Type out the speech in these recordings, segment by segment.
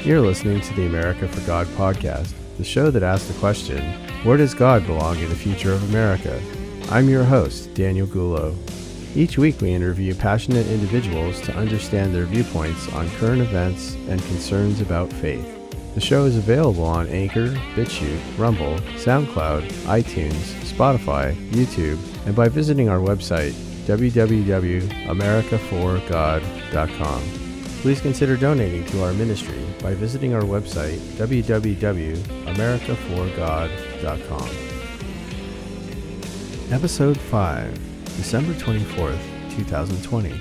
You're listening to the America4God podcast, the show that asks the question, where does God belong in the future of America? I'm your host, Daniel Gullo. Each week we interview passionate individuals to understand their viewpoints on current events and concerns about faith. The show is available on Anchor, BitChute, Rumble, SoundCloud, iTunes, Spotify, YouTube, and by visiting our website, www.america4god.com. Please consider donating to our ministry by visiting our website, www.america4god.com. Episode 5, December 24th, 2020.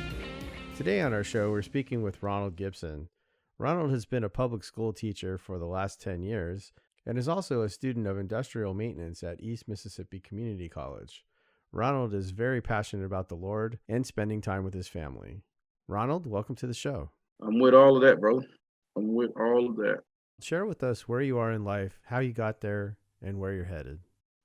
Today on our show, we're speaking with Ronald Gibson. Ronald has been a public school teacher for the last 10 years and is also a student of industrial maintenance at East Mississippi Community College. Ronald is very passionate about the Lord and spending time with his family. Ronald, welcome to the show. I'm with all of that, bro. I'm with all of that. Share with us where you are in life, how you got there, and where you're headed.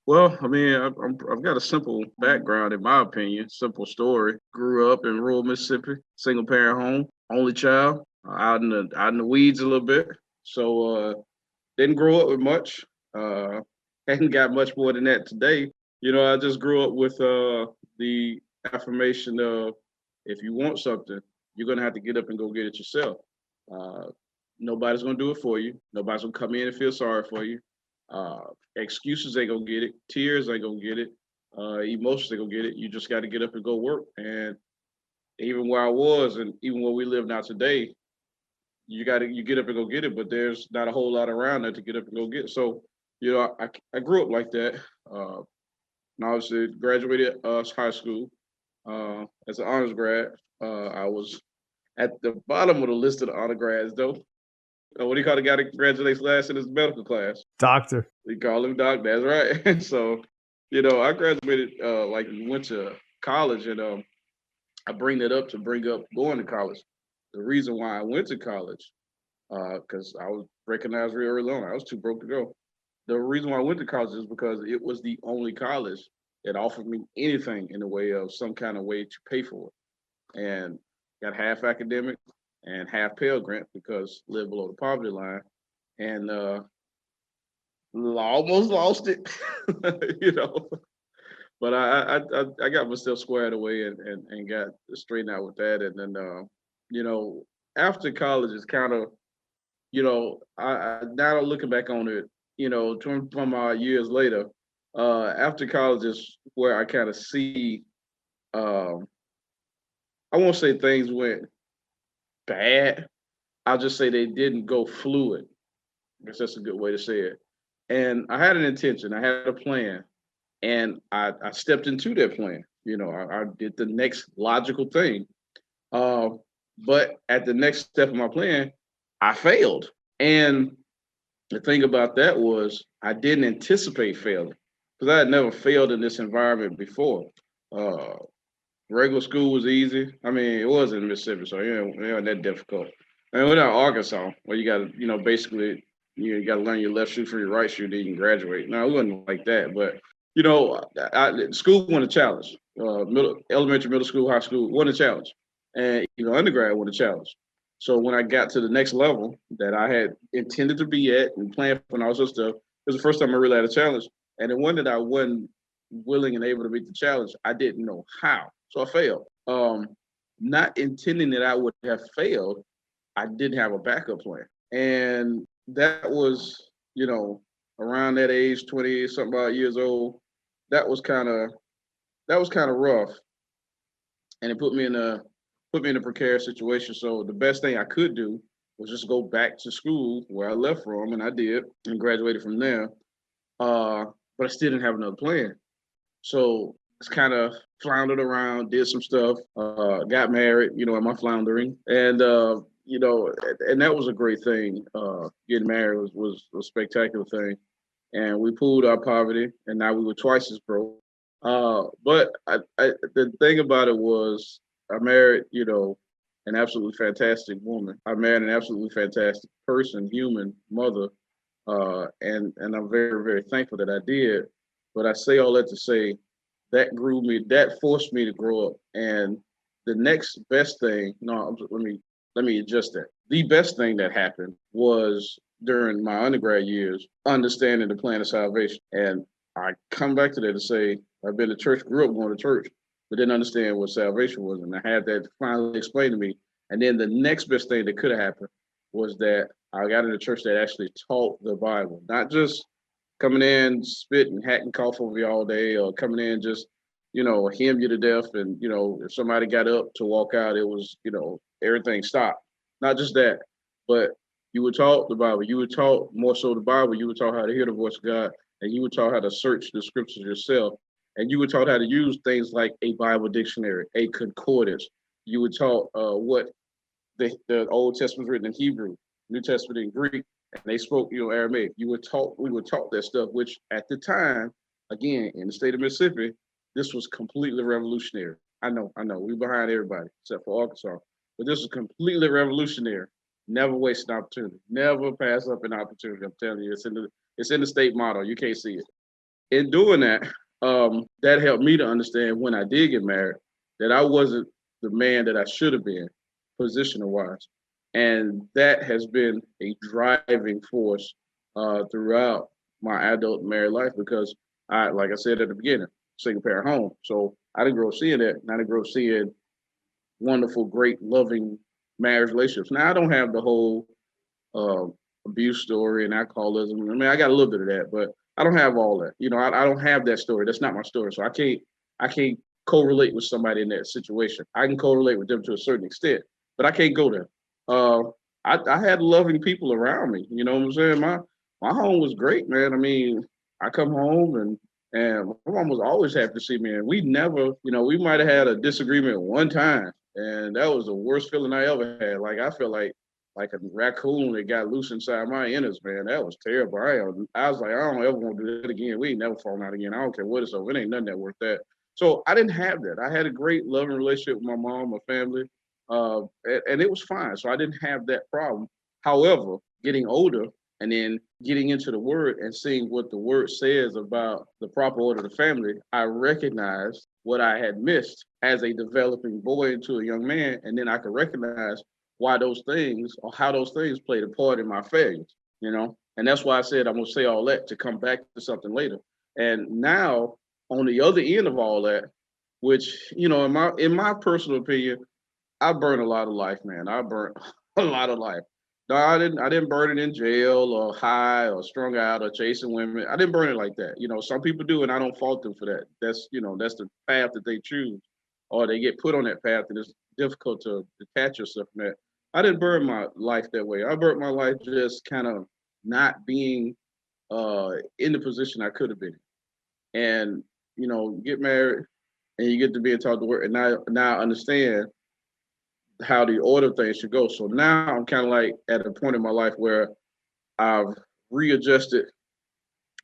Well, I mean, I've got a simple background, in my opinion, simple story. Grew up in rural Mississippi, single parent home, only child, out in the weeds a little bit. So didn't grow up with much. Hadn't got much more than that today. You know, I just grew up with the affirmation of, if you want something, you're gonna have to get up and go get it yourself. Nobody's gonna do it for you. Nobody's gonna come in and feel sorry for you. Excuses ain't gonna get it. Tears ain't gonna get it. Emotions ain't gonna get it. You just got to get up and go work. And even where I was, and even where we live now today, you get up and go get it. But there's not a whole lot around there to get up and go get. So, you know, I grew up like that. And obviously graduated high school as an honors grad. I was at the bottom of the list of the honor grads, though. What do you call the guy that graduates last in his medical class? Doctor. We call him Doc. That's right. So, you know, I graduated, went to college, and I bring that up to bring up going to college. The reason why I went to college, because I was recognized real early on. I was too broke to go. The reason why I went to college is because it was the only college that offered me anything in the way of some kind of way to pay for it. And got half academic and half Pell Grant because lived below the poverty line, and almost lost it, you know. But I got myself squared away and got straightened out with that, and then you know, after college is kind of, you know, I now looking back on it, you know, from years later, after college is where I kind of see. I won't say things went bad. I'll just say they didn't go fluid. I guess that's a good way to say it. And I had an intention, I had a plan, and I stepped into that plan. You know, I did the next logical thing. But at the next step of my plan, I failed. And the thing about that was I didn't anticipate failing because I had never failed in this environment before. Regular school was easy. I mean, it was in Mississippi, so it wasn't that difficult. I mean, we're not Arkansas, where you got to, you know, basically, you got to learn your left shoe from your right shoe, then you can graduate. No, it wasn't like that. But, you know, school wasn't a challenge. Elementary, middle school, high school wasn't a challenge. And, you know, undergrad wasn't a challenge. So when I got to the next level that I had intended to be at and planned for and all this stuff, it was the first time I really had a challenge. And the one that I wasn't willing and able to meet the challenge, I didn't know how. So I failed. Not intending that I would have failed, I didn't have a backup plan. And that was, you know, around that age, 20 something odd years old, that was kind of rough. And it put me in a precarious situation. So the best thing I could do was just go back to school where I left from, and I did, and graduated from there. But I still didn't have another plan. So it's kind of floundered around, did some stuff, got married, you know, in my floundering. And, you know, and that was a great thing. Getting married was a spectacular thing. And we pulled our poverty, and now we were twice as broke. But the thing about it was I married, you know, an absolutely fantastic woman. I married an absolutely fantastic person, human, mother. And I'm very, very thankful that I did. But I say all that to say, that grew me, that forced me to grow up. And the next best thing, let me adjust that. the best thing that happened was during my undergrad years, understanding the plan of salvation. And I come back to that to say, I've been to church, grew up going to church, but didn't understand what salvation was. And I had that finally explained to me. And then the next best thing that could have happened was that I got in a church that actually taught the Bible, not just coming in, spitting, hacking cough over you all day, or coming in just, hymn you to death. And, if somebody got up to walk out, it was, everything stopped. Not just that, but you were taught the Bible. You were taught more so the Bible. You were taught how to hear the voice of God, and you were taught how to search the scriptures yourself. And you were taught how to use things like a Bible dictionary, a concordance. You were taught what the Old Testament was written in Hebrew, New Testament in Greek, and they spoke, Aramaic. We were taught that stuff, which at the time, again, in the state of Mississippi, this was completely revolutionary. I know, we're behind everybody except for Arkansas, but this was completely revolutionary. Never waste an opportunity. Never pass up an opportunity. I'm telling you, it's in the state motto. You can't see it. In doing that, that helped me to understand when I did get married that I wasn't the man that I should have been, positional wise, and that has been a driving force throughout my adult married life because like I said at the beginning, single parent home. So I didn't grow up seeing that, and I didn't grow up seeing wonderful, great, loving marriage relationships. Now I don't have the whole abuse story and alcoholism. I mean, I got a little bit of that, but I don't have all that. I don't have that story. That's not my story. So I can't correlate with somebody in that situation. I can correlate with them to a certain extent, but I can't go there. I had loving people around me. You know what I'm saying? My home was great, man. I mean, I come home and my mom was always happy to see me. And we never, we might have had a disagreement one time, and that was the worst feeling I ever had. Like I felt like a raccoon that got loose inside my innards, man. That was terrible. I was like, I don't ever want to do that again. We ain't never falling out again. I don't care what it's over. It ain't nothing that worth that. So I didn't have that. I had a great loving relationship with my mom, my family, and it was fine. So I didn't have that problem. However, getting older and then getting into the word and seeing what the word says about the proper order of the family, I recognized what I had missed as a developing boy into a young man. And then I could recognize why those things or how those things played a part in my failures, And that's why I said I'm going to say all that to come back to something later. And now on the other end of all that, which, in my personal opinion, I burned a lot of life, man. I burnt a lot of life. No, I didn't burn it in jail or high or strung out or chasing women. I didn't burn it like that. Some people do, and I don't fault them for that. That's the path that they choose, or they get put on that path, and it's difficult to detach yourself from that. I didn't burn my life that way. I burnt my life just kind of not being in the position I could have been. And, get married and you get to be taught the word, and now I understand how the order of things should go. So now I'm kind of like at a point in my life where I've readjusted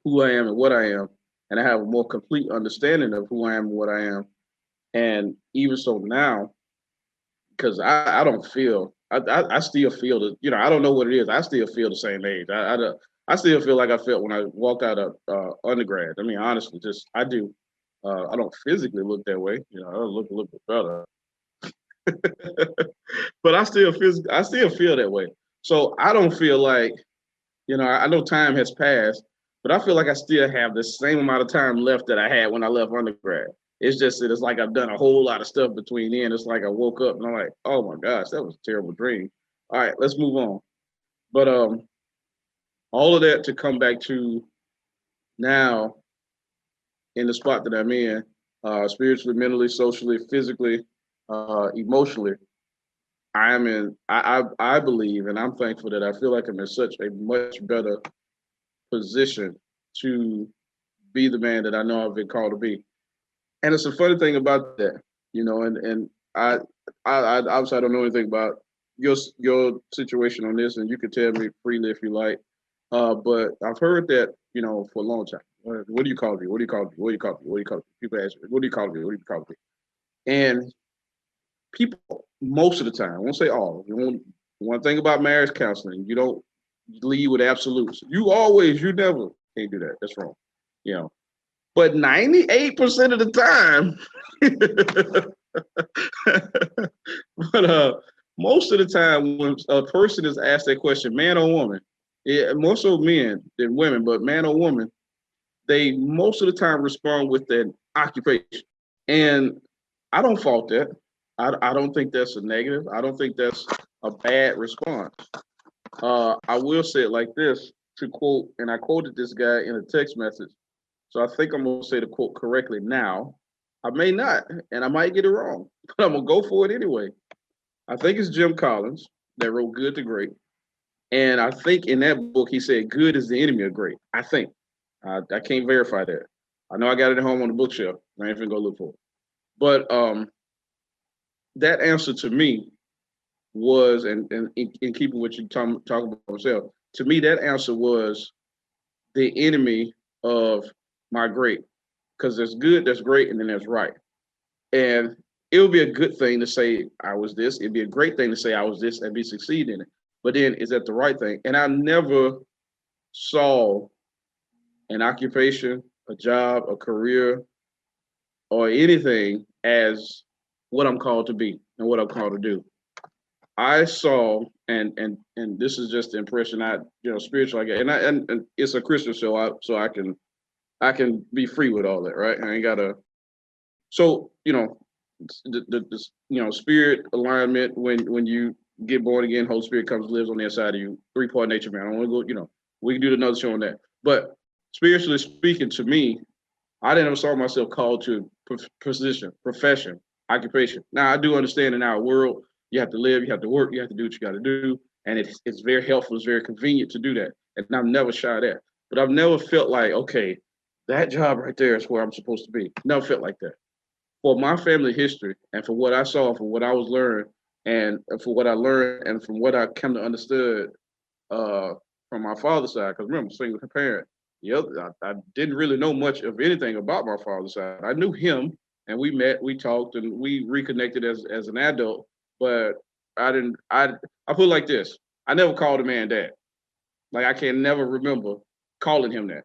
who I am and what I am, and I have a more complete understanding of who I am and what I am. And even so now, because I don't feel, I still feel that, I don't know what it is. I still feel the same age. I still feel like I felt when I walked out of undergrad. I mean, honestly, I do. I don't physically look that way. I look a little bit better. But I still feel that way. So I don't feel like, I know time has passed, but I feel like I still have the same amount of time left that I had when I left undergrad. It's just that it's like I've done a whole lot of stuff between then. It's like I woke up and I'm like, oh my gosh, that was a terrible dream. All right, let's move on. But all of that to come back to now in the spot that I'm in, spiritually, mentally, socially, physically, emotionally, I believe, and I'm thankful that I feel like I'm in such a much better position to be the man that I know I've been called to be. And it's a funny thing about that, and I obviously I don't know anything about your situation on this, and you can tell me freely if you like. But I've heard that, for a long time. What do you call me? What do you call me? What do you call me? What do you call me? People ask me, what do you call me? What do you call me? And people, most of the time, I won't say all. One thing about marriage counseling, you don't lead with absolutes. You never can't do that. That's wrong. But 98% of the time, most of the time when a person is asked that question, man or woman, more so men than women, but man or woman, they most of the time respond with an occupation. And I don't fault that. I don't think that's a negative. I don't think that's a bad response. I will say it like this to quote, and I quoted this guy in a text message. So I think I'm going to say the quote correctly now. I may not, and I might get it wrong, but I'm going to go for it anyway. I think it's Jim Collins that wrote Good to Great. And I think in that book, he said, good is the enemy of great. I think. I can't verify that. I know I got it at home on the bookshelf. I ain't finna go look for it. But that answer to me was, and in keeping what you talking about myself, to me, that answer was the enemy of my great. Because there's good, there's great, and then there's right. And it would be a good thing to say I was this. It'd be a great thing to say I was this and be succeed in it. But then is that the right thing? And I never saw an occupation, a job, a career, or anything as what I'm called to be and what I'm called to do. I saw, and this is just the impression spiritual I get, and it's a Christian show, I can be free with all that, right? I ain't gotta. So the spirit alignment when you get born again, Holy Spirit comes lives on the inside of you. 3-part nature, man. I don't want to go. We can do another show on that. But spiritually speaking, to me, I didn't saw myself called to position, profession, occupation. Now I do understand in our world, you have to live, you have to work, you have to do what you got to do, and it's very helpful, it's very convenient to do that. And I've never shied at, but I've never felt like, okay, that job right there is where I'm supposed to be. Never felt like that. For my family history and for what I saw, for what I was learned, and for what I learned, and from what I come to understood from my father's side, because remember, single parent. I didn't really know much of anything about my father's side. I knew him, and we met, we talked, and we reconnected as an adult. But I didn't. I put it like this: I never called a man dad. Like I can never remember calling him that.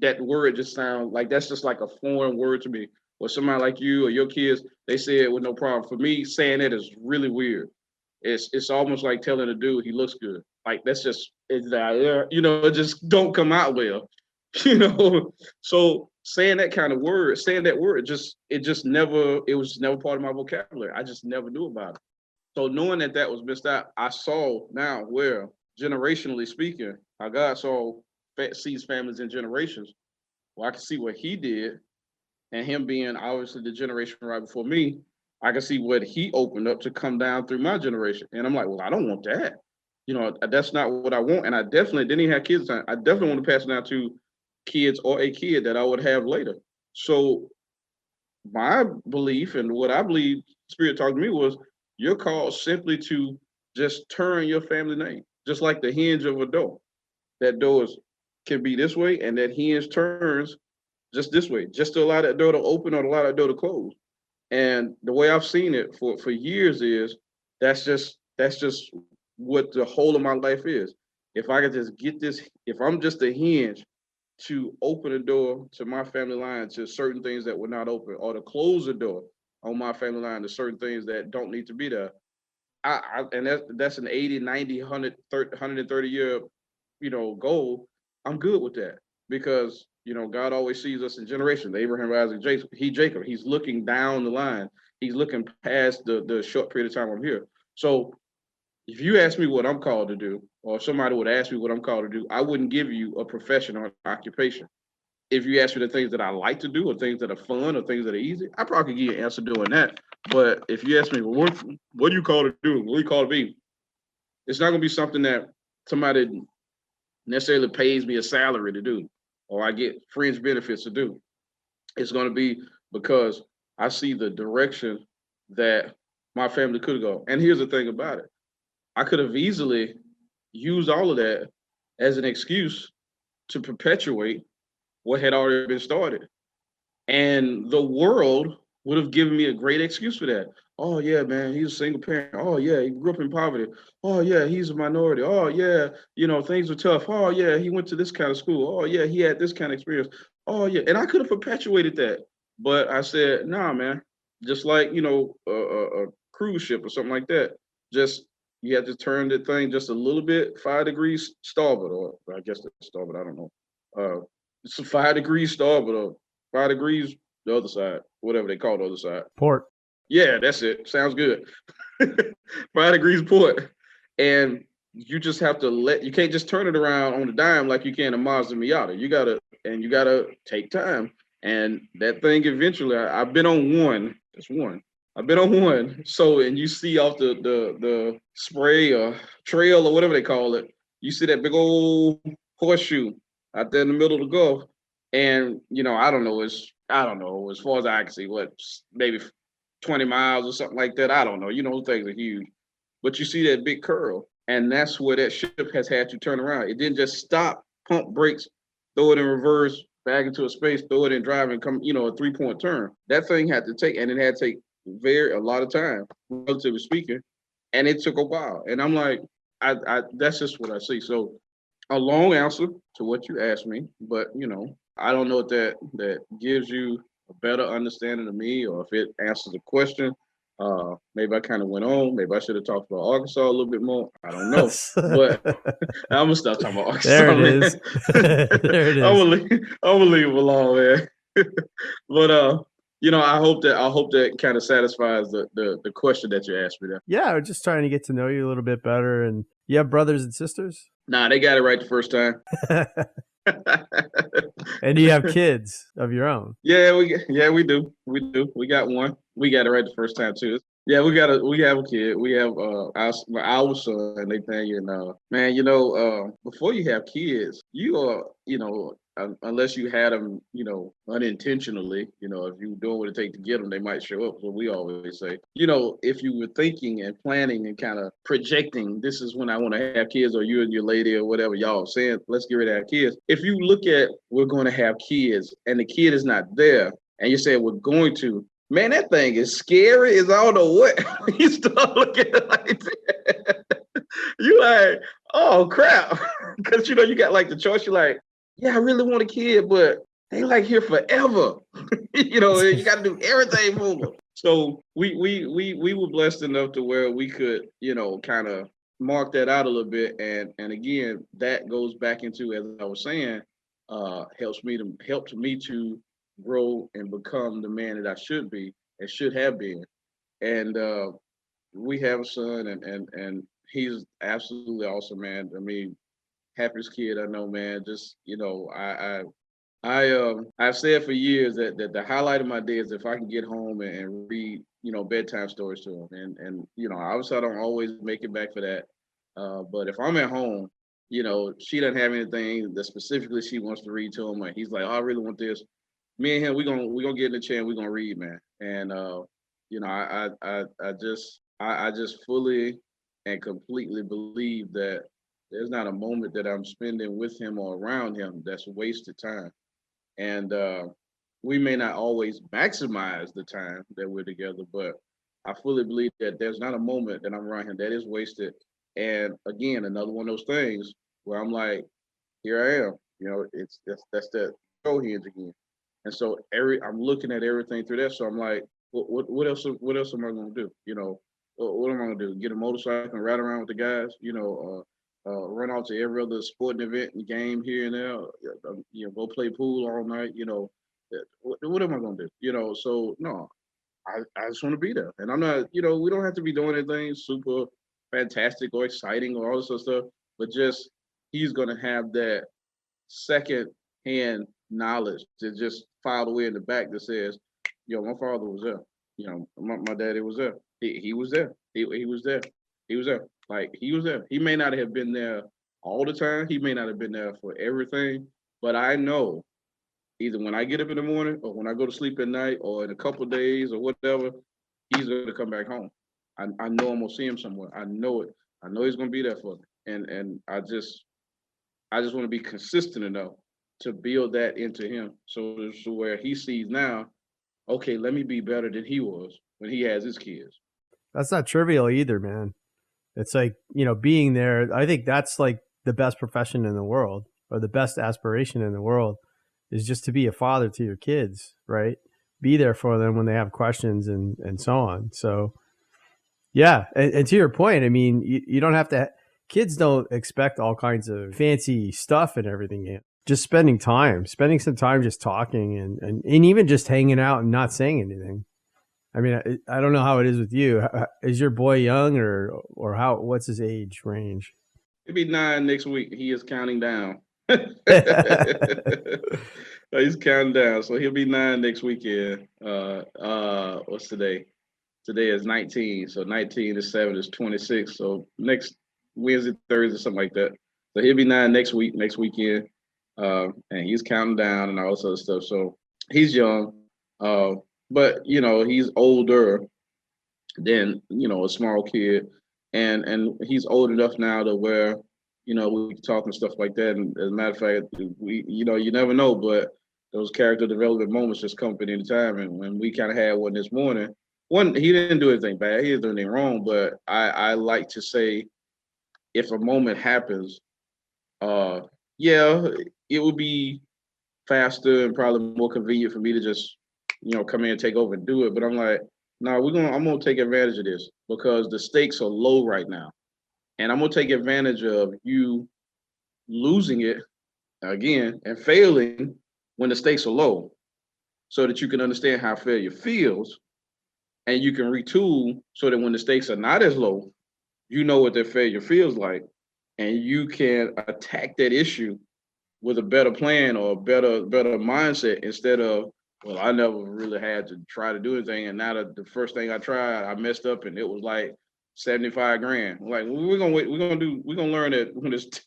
That word just sounds like that's just like a foreign word to me. Or somebody like you or your kids, they say it with no problem. For me, saying it is really weird. It's almost like telling a dude he looks good. Like that's just it just don't come out well. So saying that word, it was never part of my vocabulary. I just never knew about it. So knowing that was missed out, I saw now where generationally speaking, how God sees families in generations. Well, I can see what he did, and him being obviously the generation right before me, I can see what he opened up to come down through my generation. And I'm like, well, I don't want that. That's not what I want. And I definitely didn't even have kids. I definitely want to pass it down to kids or a kid that I would have later. So my belief and what I believe Spirit talked to me was you're called simply to just turn your family name, just like the hinge of a door. That door can be this way, and that hinge turns just this way, just to allow that door to open or allow that door to close. And the way I've seen it for years is that's just what the whole of my life is. If I could just get this, if I'm just a hinge to open the door to my family line to certain things that were not open, or to close the door on my family line to certain things that don't need to be there, and that's an 80, 90, 100, 130 year, goal. I'm good with that because, God always sees us in generations. Abraham, Isaac, Jacob, he's looking down the line. He's looking past the short period of time I'm here. So if you ask me what I'm called to do, or somebody would ask me what I'm called to do, I wouldn't give you a profession or an occupation. If you ask me the things that I like to do, or things that are fun, or things that are easy, I probably could give you an answer doing that. But if you ask me, well, what do you call to do? What do you call to be? It's not going to be something that somebody necessarily pays me a salary to do, or I get fringe benefits to do. It's going to be because I see the direction that my family could go. And here's the thing about it. I could have easily used all of that as an excuse to perpetuate what had already been started. And the world would have given me a great excuse for that. Oh, yeah, man, he's a single parent. Oh, yeah, he grew up in poverty. Oh, yeah, he's a minority. Oh, yeah, things were tough. Oh, yeah, he went to this kind of school. Oh, yeah, he had this kind of experience. Oh, yeah. And I could have perpetuated that. But I said, nah, man, just like, a cruise ship or something like that. Just you have to turn the thing just a little bit, 5 degrees starboard, or I guess that's starboard. I don't know. It's 5 degrees starboard, or 5 degrees the other side, whatever they call the other side. Port. Yeah, that's it. Sounds good. 5 degrees port, and you just have to you can't just turn it around on a dime like you can a Mazda Miata. You gotta take time. And that thing eventually, I've been on one. Just one. I've been on one. So, and you see off the spray or trail or whatever they call it, you see that big old horseshoe out there in the middle of the Gulf. And, I don't know, as far as I can see, maybe 20 miles or something like that. I don't know. Those things are huge. But you see that big curl. And that's where that ship has had to turn around. It didn't just stop, pump brakes, throw it in reverse, back into a space, throw it in drive, and come, a 3-point turn. That thing had to take, and it had to take a lot of time, relatively speaking, and it took a while. And I'm like, that's just what I see. So a long answer to what you asked me, but I don't know if that gives you a better understanding of me, or if it answers the question. Maybe I kind of went on. Maybe I should have talked about Arkansas a little bit more. I don't know, but I'm gonna stop talking about Arkansas. There it is. There it is. I'm gonna leave it alone, man. But I hope that kind of satisfies the question that you asked me there. Yeah, we're just trying to get to know you a little bit better. And you have brothers and sisters? Nah, they got it right the first time. And do you have kids of your own? Yeah, we do. We got one. We got it right the first time too. Yeah, we have a kid. We have our son, Nathaniel. Man, before you have kids, you are, unless you had them, unintentionally, if you doing what it takes to get them, they might show up. So we always say, if you were thinking and planning and kind of projecting, this is when I want to have kids, or you and your lady or whatever y'all saying, let's get ready to have kids. If you look at we're going to have kids and the kid is not there, and you say we're going to, man, that thing is scary as I don't know what. When you start looking at it like that, you like, oh crap, because you got like the choice. You're like, yeah, I really want a kid, but they like here forever. You got to do everything for them. So we were blessed enough to where we could, kind of mark that out a little bit. And again, that goes back into, as I was saying, helped me to grow and become the man that I should be and should have been. And we have a son, and he's absolutely awesome, man. I mean, happiest kid I know, man. Just I've said for years that the highlight of my day is if I can get home and read bedtime stories to him. And obviously I don't always make it back for that, but if I'm at home, she doesn't have anything that specifically she wants to read to him, and he's like, oh, I really want this. Me and him, we're gonna get in the chair and we're gonna read, man. And I just fully and completely believe that there's not a moment that I'm spending with him or around him that's wasted time. And we may not always maximize the time that we're together, but I fully believe that there's not a moment that I'm around him that is wasted. And again, another one of those things where I'm like, here I am. That's that go hinge again. And so I'm looking at everything through that. So I'm like, what else am I gonna do? What am I gonna do? Get a motorcycle and ride around with the guys? Run out to every other sporting event and game here and there. Go play pool all night. What am I gonna do? So no, I just want to be there. And I'm not. We don't have to be doing anything super fantastic or exciting or all this other stuff. But just he's gonna have that second hand knowledge to just file away in the back that says, my father was there. My daddy was there. He was there. He was there. He was there. Like, he was there. He may not have been there all the time. He may not have been there for everything. But I know either when I get up in the morning or when I go to sleep at night or in a couple of days or whatever, he's going to come back home. I know I'm going to see him somewhere. I know it. I know he's going to be there for me. And I just want to be consistent enough to build that into him. So where he sees now, okay, let me be better than he was when he has his kids. That's not trivial either, man. It's like, being there. I think that's like the best profession in the world, or the best aspiration in the world, is just to be a father to your kids, right? Be there for them when they have questions and so on. So Yeah. And to your point, I mean, you don't have to, kids don't expect all kinds of fancy stuff and everything. Just spending some time just talking and even just hanging out and not saying anything. I mean, I don't know how it is with you. Is your boy young or what's his age range? He'll be 9 next week. He is counting down. He's counting down. So he'll be 9 next weekend. What's today? Today is 19. So 19 to 7 is 26. So next Wednesday, Thursday, something like that. So he'll be 9 next weekend. And he's counting down and all this other stuff. So he's young. But he's older than, a small kid. And he's old enough now to where, we can talk and stuff like that. And as a matter of fact, you never know, but those character development moments just come at any time. And when we kind of had one this morning, he didn't do anything bad, he didn't do anything wrong, but I like to say, if a moment happens, yeah, it would be faster and probably more convenient for me to just, come in and take over and do it. But I'm like, no, I'm gonna take advantage of this because the stakes are low right now. And I'm gonna take advantage of you losing it again and failing when the stakes are low, so that you can understand how failure feels and you can retool so that when the stakes are not as low, you know what that failure feels like and you can attack that issue with a better plan or a better mindset instead of, well, I never really had to try to do anything, and now the first thing I tried, I messed up, and it was like 75 grand. Like, we're gonna learn that when it's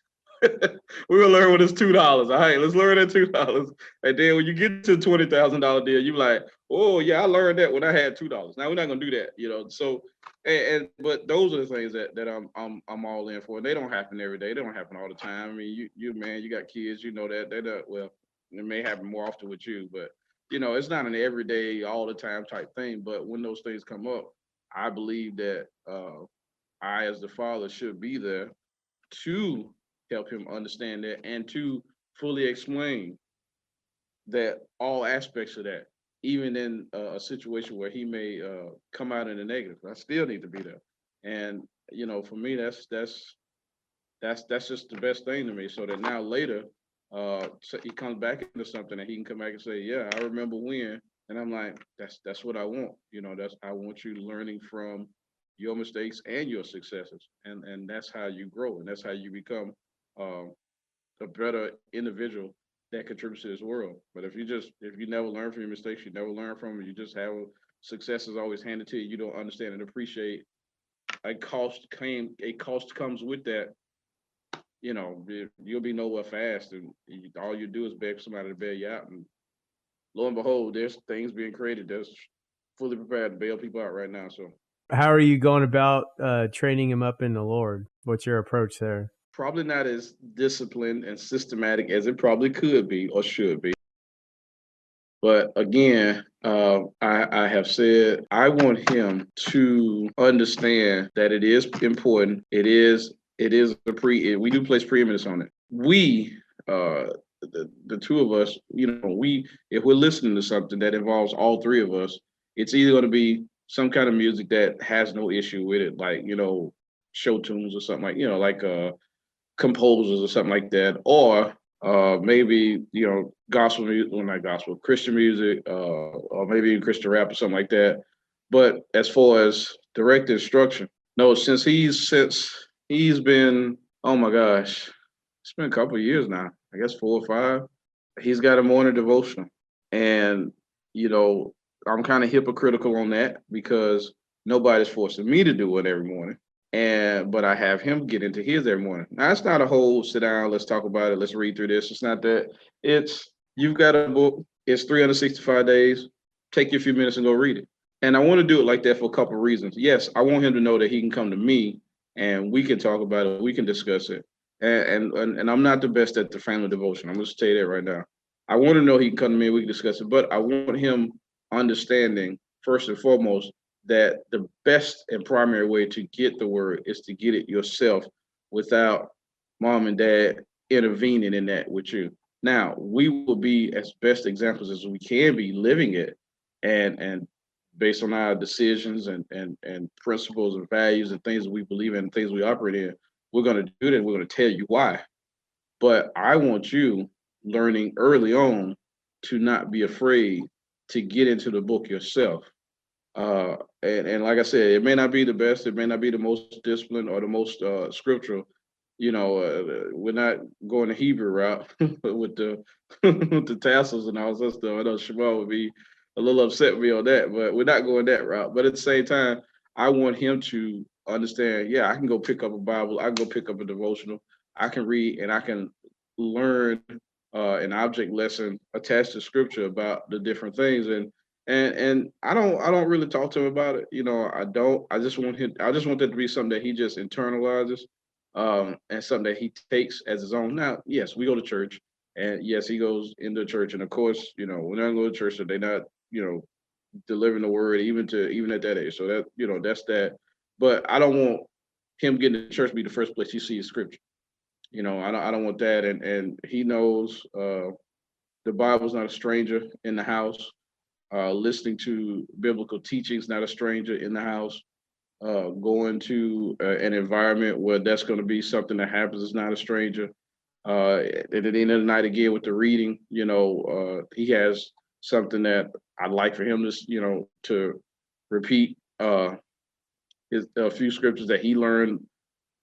we're gonna learn when it's $2. All right, let's learn that $2. And then when you get to $20,000 deal, you like, oh yeah, I learned that when I had $2. Now we're not gonna do that, So, but those are the things that I'm all in for. And they don't happen every day. They don't happen all the time. I mean, you man, you got kids, that they don't. Well, it may happen more often with you, but it's not an everyday, all the time type thing. But when those things come up, I believe that I, as the father, should be there to help him understand that and to fully explain that all aspects of that, even in a situation where he may come out in the negative. I still need to be there. And for me, that's just the best thing to me. So that now later, so he comes back into something and he can come back and say, "Yeah, I remember when." And I'm like, that's what I want. I want you learning from your mistakes and your successes, and that's how you grow, and that's how you become a better individual that contributes to this world. But if you never learn from your mistakes, you never learn from them, you just have success is always handed to you, you don't understand and appreciate a cost comes with that, you'll be nowhere fast, and all you do is beg somebody to bail you out. And lo and behold, there's things being created that's fully prepared to bail people out right now. So how are you going about training him up in the Lord? What's your approach there? probably not as disciplined and systematic as it probably could be or should be. But again, I have said I want him to understand that it is important. It is we do place preeminence on it. We, the two of us, if we're listening to something that involves all three of us, it's either going to be some kind of music that has no issue with it, like show tunes or something like composers or something like that, or maybe gospel music, well, not gospel, Christian music, or maybe Christian rap or something like that. But as far as direct instruction, no, since he's been, oh my gosh, it's been a couple of years now, I guess 4 or 5. He's got a morning devotional, and I'm kind of hypocritical on that because nobody's forcing me to do it every morning. But I have him get into his every morning. Now it's not a whole sit down, let's talk about it, let's read through this. It's not that. It's you've got a book, it's 365 days, take you a few minutes and go read it. And I want to do it like that for a couple of reasons. Yes, I want him to know that he can come to me and we can talk about it, we can discuss it. And I'm not the best at the family devotion. I'm gonna say that right now. I want to know he can come to me, we can discuss it, but I want him understanding first and foremost that the best and primary way to get the word is to get it yourself without mom and dad intervening in that with you. Now, we will be as best examples as we can be living it and based on our decisions and principles and values and things that we believe in and things we operate in. We're going to do that. We're going to tell you why. But I want you learning early on to not be afraid to get into the book yourself. And like I said, it may not be the best, it may not be the most disciplined or the most scriptural. We're not going the Hebrew route with the with the tassels and all that stuff. I know Shema would be a little upset with me on that, but we're not going that route. But at the same time, I want him to understand, yeah, I can go pick up a Bible, I can go pick up a devotional, I can read and I can learn an object lesson attached to scripture about the different things. And I don't really talk to him about it. I don't. I just want that to be something that he just internalizes, and something that he takes as his own. Now, yes, we go to church, and yes, he goes into church, and of course, we're not going to church if they're not, delivering the word even at that age. So that's that. But I don't want him getting to church be the first place he sees scripture. I don't want that. And he knows the Bible's not a stranger in the house. Listening to biblical teachings, not a stranger in the house. Going to an environment where that's going to be something that happens is not a stranger. At the end of the night, again, with the reading, he has something that I'd like for him to repeat a few scriptures that he learned,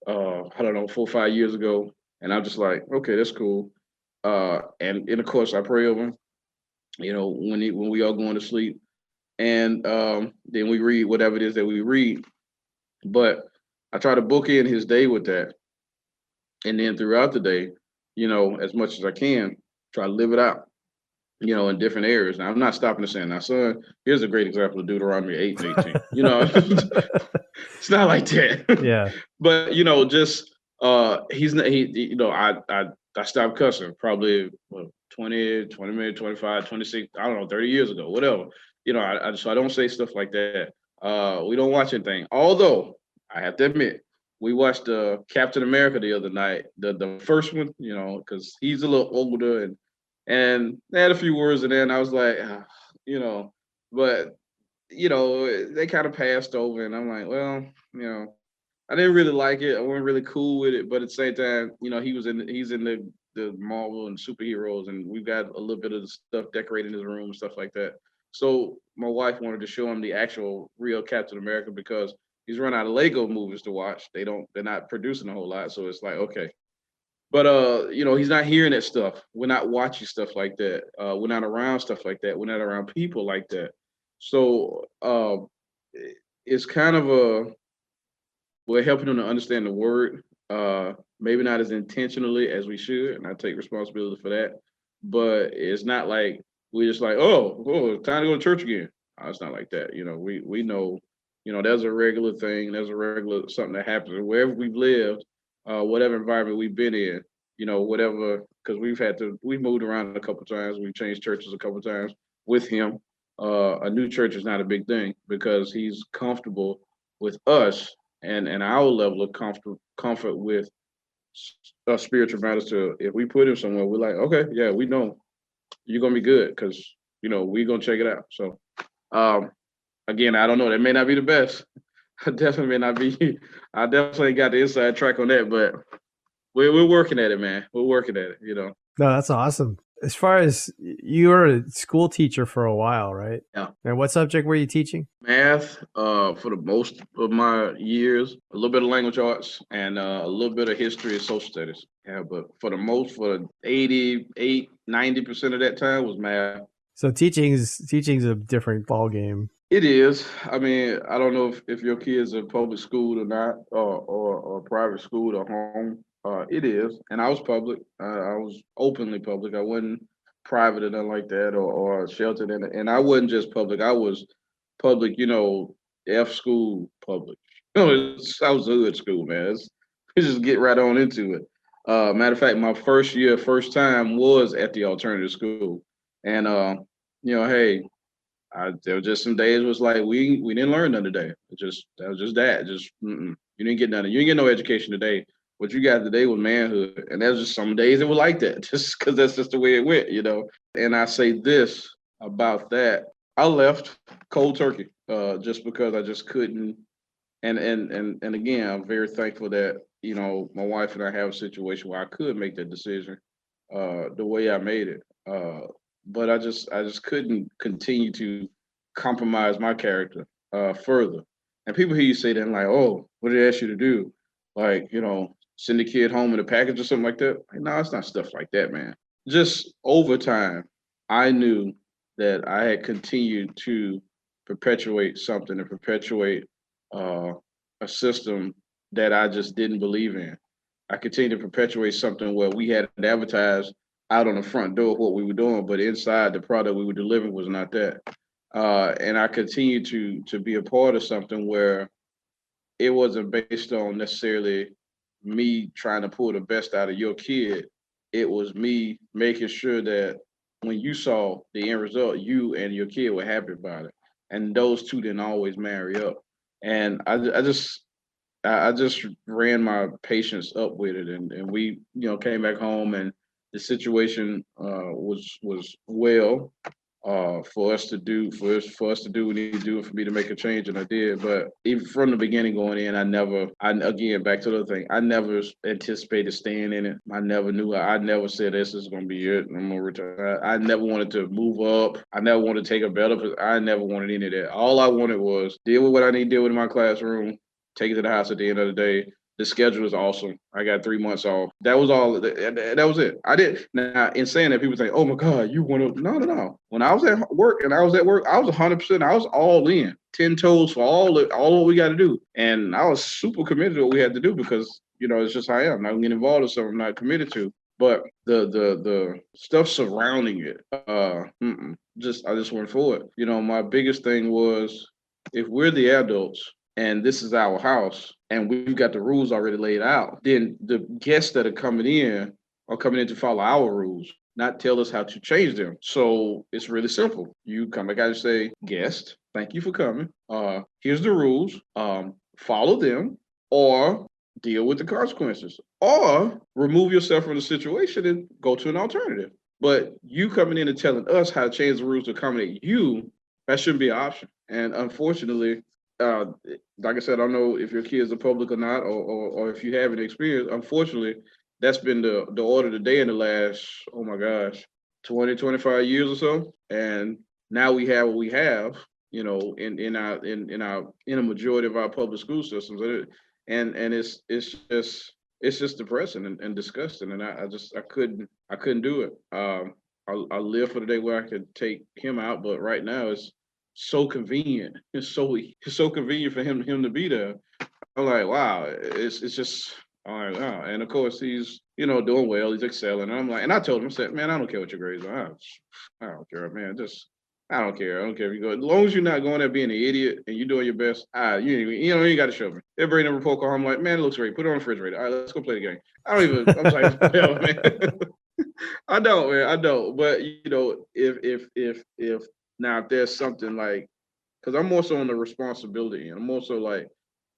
I don't know, 4 or 5 years ago. And I'm just like, okay, that's cool. And of course, I pray over him, when we are going to sleep. And then we read whatever it is that we read. But I try to book in his day with that. And then throughout the day, as much as I can, try to live it out, in different areas. Now, I'm not stopping to say, now, son, here's a great example of Deuteronomy 8 and 18. It's not like that. Yeah. But, just he's not, I stopped cussing probably 20 minutes, 25, 26, I don't know, 30 years ago, whatever. So I don't say stuff like that. We don't watch anything. Although I have to admit, we watched Captain America the other night, the first one, because he's a little older and they had a few words, and then I was like, but they kind of passed over, and I'm like, well, I didn't really like it. I wasn't really cool with it, but at the same time, he's in the Marvel and superheroes, and we've got a little bit of the stuff decorated in his room and stuff like that. So my wife wanted to show him the actual real Captain America because he's run out of Lego movies to watch. They're not producing a whole lot, so it's like, okay. But he's not hearing that stuff. We're not watching stuff like that. We're not around stuff like that. We're not around people like that. So it's kind of we're helping them to understand the word. Maybe not as intentionally as we should, and I take responsibility for that. But it's not like we're just like, oh, time to go to church again. It's not like that. We know, there's a regular thing. There's a regular something that happens wherever we've lived, whatever environment we've been in. Whatever, because we've moved around a couple of times. We've changed churches a couple of times with him. A new church is not a big thing because he's comfortable with us and our level of comfort with spiritual matters. To if we put him somewhere, we're like, okay, yeah, we know you're gonna be good because we're gonna check it out. So again, I don't know, that may not be the best. I definitely may not be. I definitely got the inside track on that, but we're working at it, man. We're working at it. No, that's awesome. As far as you were a school teacher for a while, right? Yeah. And what subject were you teaching? Math, for the most of my years, a little bit of language arts, and a little bit of history and social studies. Yeah, but for 88, 90% of that time was math. So teaching's a different ball game. It is. I mean, I don't know if your kids are public school or not, or private school or home. It is, and I was public. I was openly public. I wasn't private or nothing like that, or sheltered in it. And I wasn't just public. I was public, F school public. I was hood school, man. Let's just get right on into it. Matter of fact, my first time was at the alternative school, and hey, there were just some days was like we didn't learn none today. That was just that. You didn't get none. You didn't get no education today. What you got today was manhood, and there's just some days it was like that, just because that's just the way it went, And I say this about that. I left cold turkey, just because I just couldn't. And again, I'm very thankful that my wife and I have a situation where I could make that decision, the way I made it. But I just couldn't continue to compromise my character further. And people hear you say that and like, oh, what did they ask you to do? Like, send the kid home in a package or something like that. Like, no, it's not stuff like that, man. Just over time, I knew that I had continued to perpetuate something and perpetuate uh, a system that I just didn't believe in. I continued to perpetuate something where we had it advertised out on the front door of what we were doing, but inside the product we were delivering was not that. And I continued to be a part of something where it wasn't based on necessarily me trying to pull the best out of your kid. It was me making sure that when you saw the end result, you and your kid were happy about it. And those two didn't always marry up. And I just ran my patience up with it, and we came back home, and the situation was well, for us to do what we need to do, and for me to make a change, and I did. But even from the beginning going in, I again, back to the other thing, I never anticipated staying in it. I never said this is going to be it. I'm gonna retire. I never wanted to move up. I never wanted to take a better. I never wanted any of that. All I wanted was deal with what I need to deal with in my classroom, take it to the house at the end of the day. The schedule is awesome. I got 3 months off. That was all. That was it. I did. Now, in saying that, people say, "Oh my God, you want to?" No, no, no. When I was at work I was 100%. I was all in, 10 toes for all what we got to do, and I was super committed to what we had to do because it's just how I am. I'm not gonna get involved in something I'm not committed to. But the stuff surrounding it, I just went for it. My biggest thing was, if we're the adults and this is our house and we've got the rules already laid out, then the guests that are coming in are coming in to follow our rules, not tell us how to change them. So it's really simple. You come back out and say, guest, thank you for coming. Here's the rules. Follow them or deal with the consequences, or remove yourself from the situation and go to an alternative. But you coming in and telling us how to change the rules to accommodate you, that shouldn't be an option. And unfortunately, uh, like I said, I don't know if your kids are public or not, or if you have any experience. Unfortunately, that's been the order of the day in the last, oh my gosh, 20, 25 years or so. And now we have what we have, in a majority of our public school systems. And it's just depressing and disgusting. And I couldn't do it. I live for the day where I could take him out, but right now it's so convenient. It's so convenient for him to be there. I'm like, wow, it's just all right, wow. And of course he's doing well, he's excelling. And I'm like, and I told him, I said, man, I don't care what your grades are. I don't care, man. Just I don't care. I don't care if you go. As long as you're not going there being an idiot and you're doing your best, you ain't got to show me. They bring the report card. I'm like, man, it looks great. Put it on the refrigerator. All right, let's go play the game. I don't even. I'm like, hell, man. I don't, man. I don't. But if now if there's something like, because I'm also on the responsibility, and I'm also like,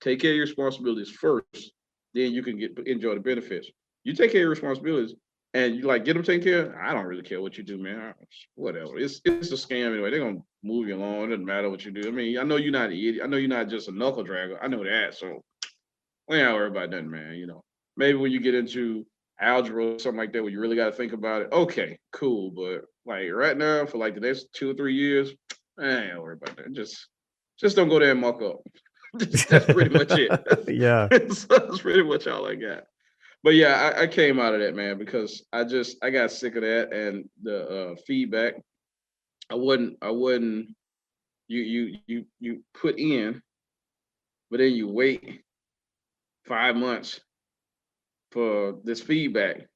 take care of your responsibilities first, then you can enjoy the benefits. You take care of your responsibilities, and you like get them taken care of. I don't really care what you do, man. Whatever. It's a scam anyway. They're gonna move you along. It doesn't matter what you do. I mean, I know you're not an idiot. I know you're not just a knuckle dragger. I know that. So we ain't worry about nothing, man. Maybe when you get into algebra or something like that, where you really got to think about it. Okay, cool. But like right now, for like the next 2 or 3 years, I ain't worry about that. Just don't go there and muck up. That's pretty much it. Yeah. That's pretty much all I got. But yeah, I came out of that, man, because I got sick of that and the feedback. I wouldn't. You put in, but then you wait 5 months for this feedback,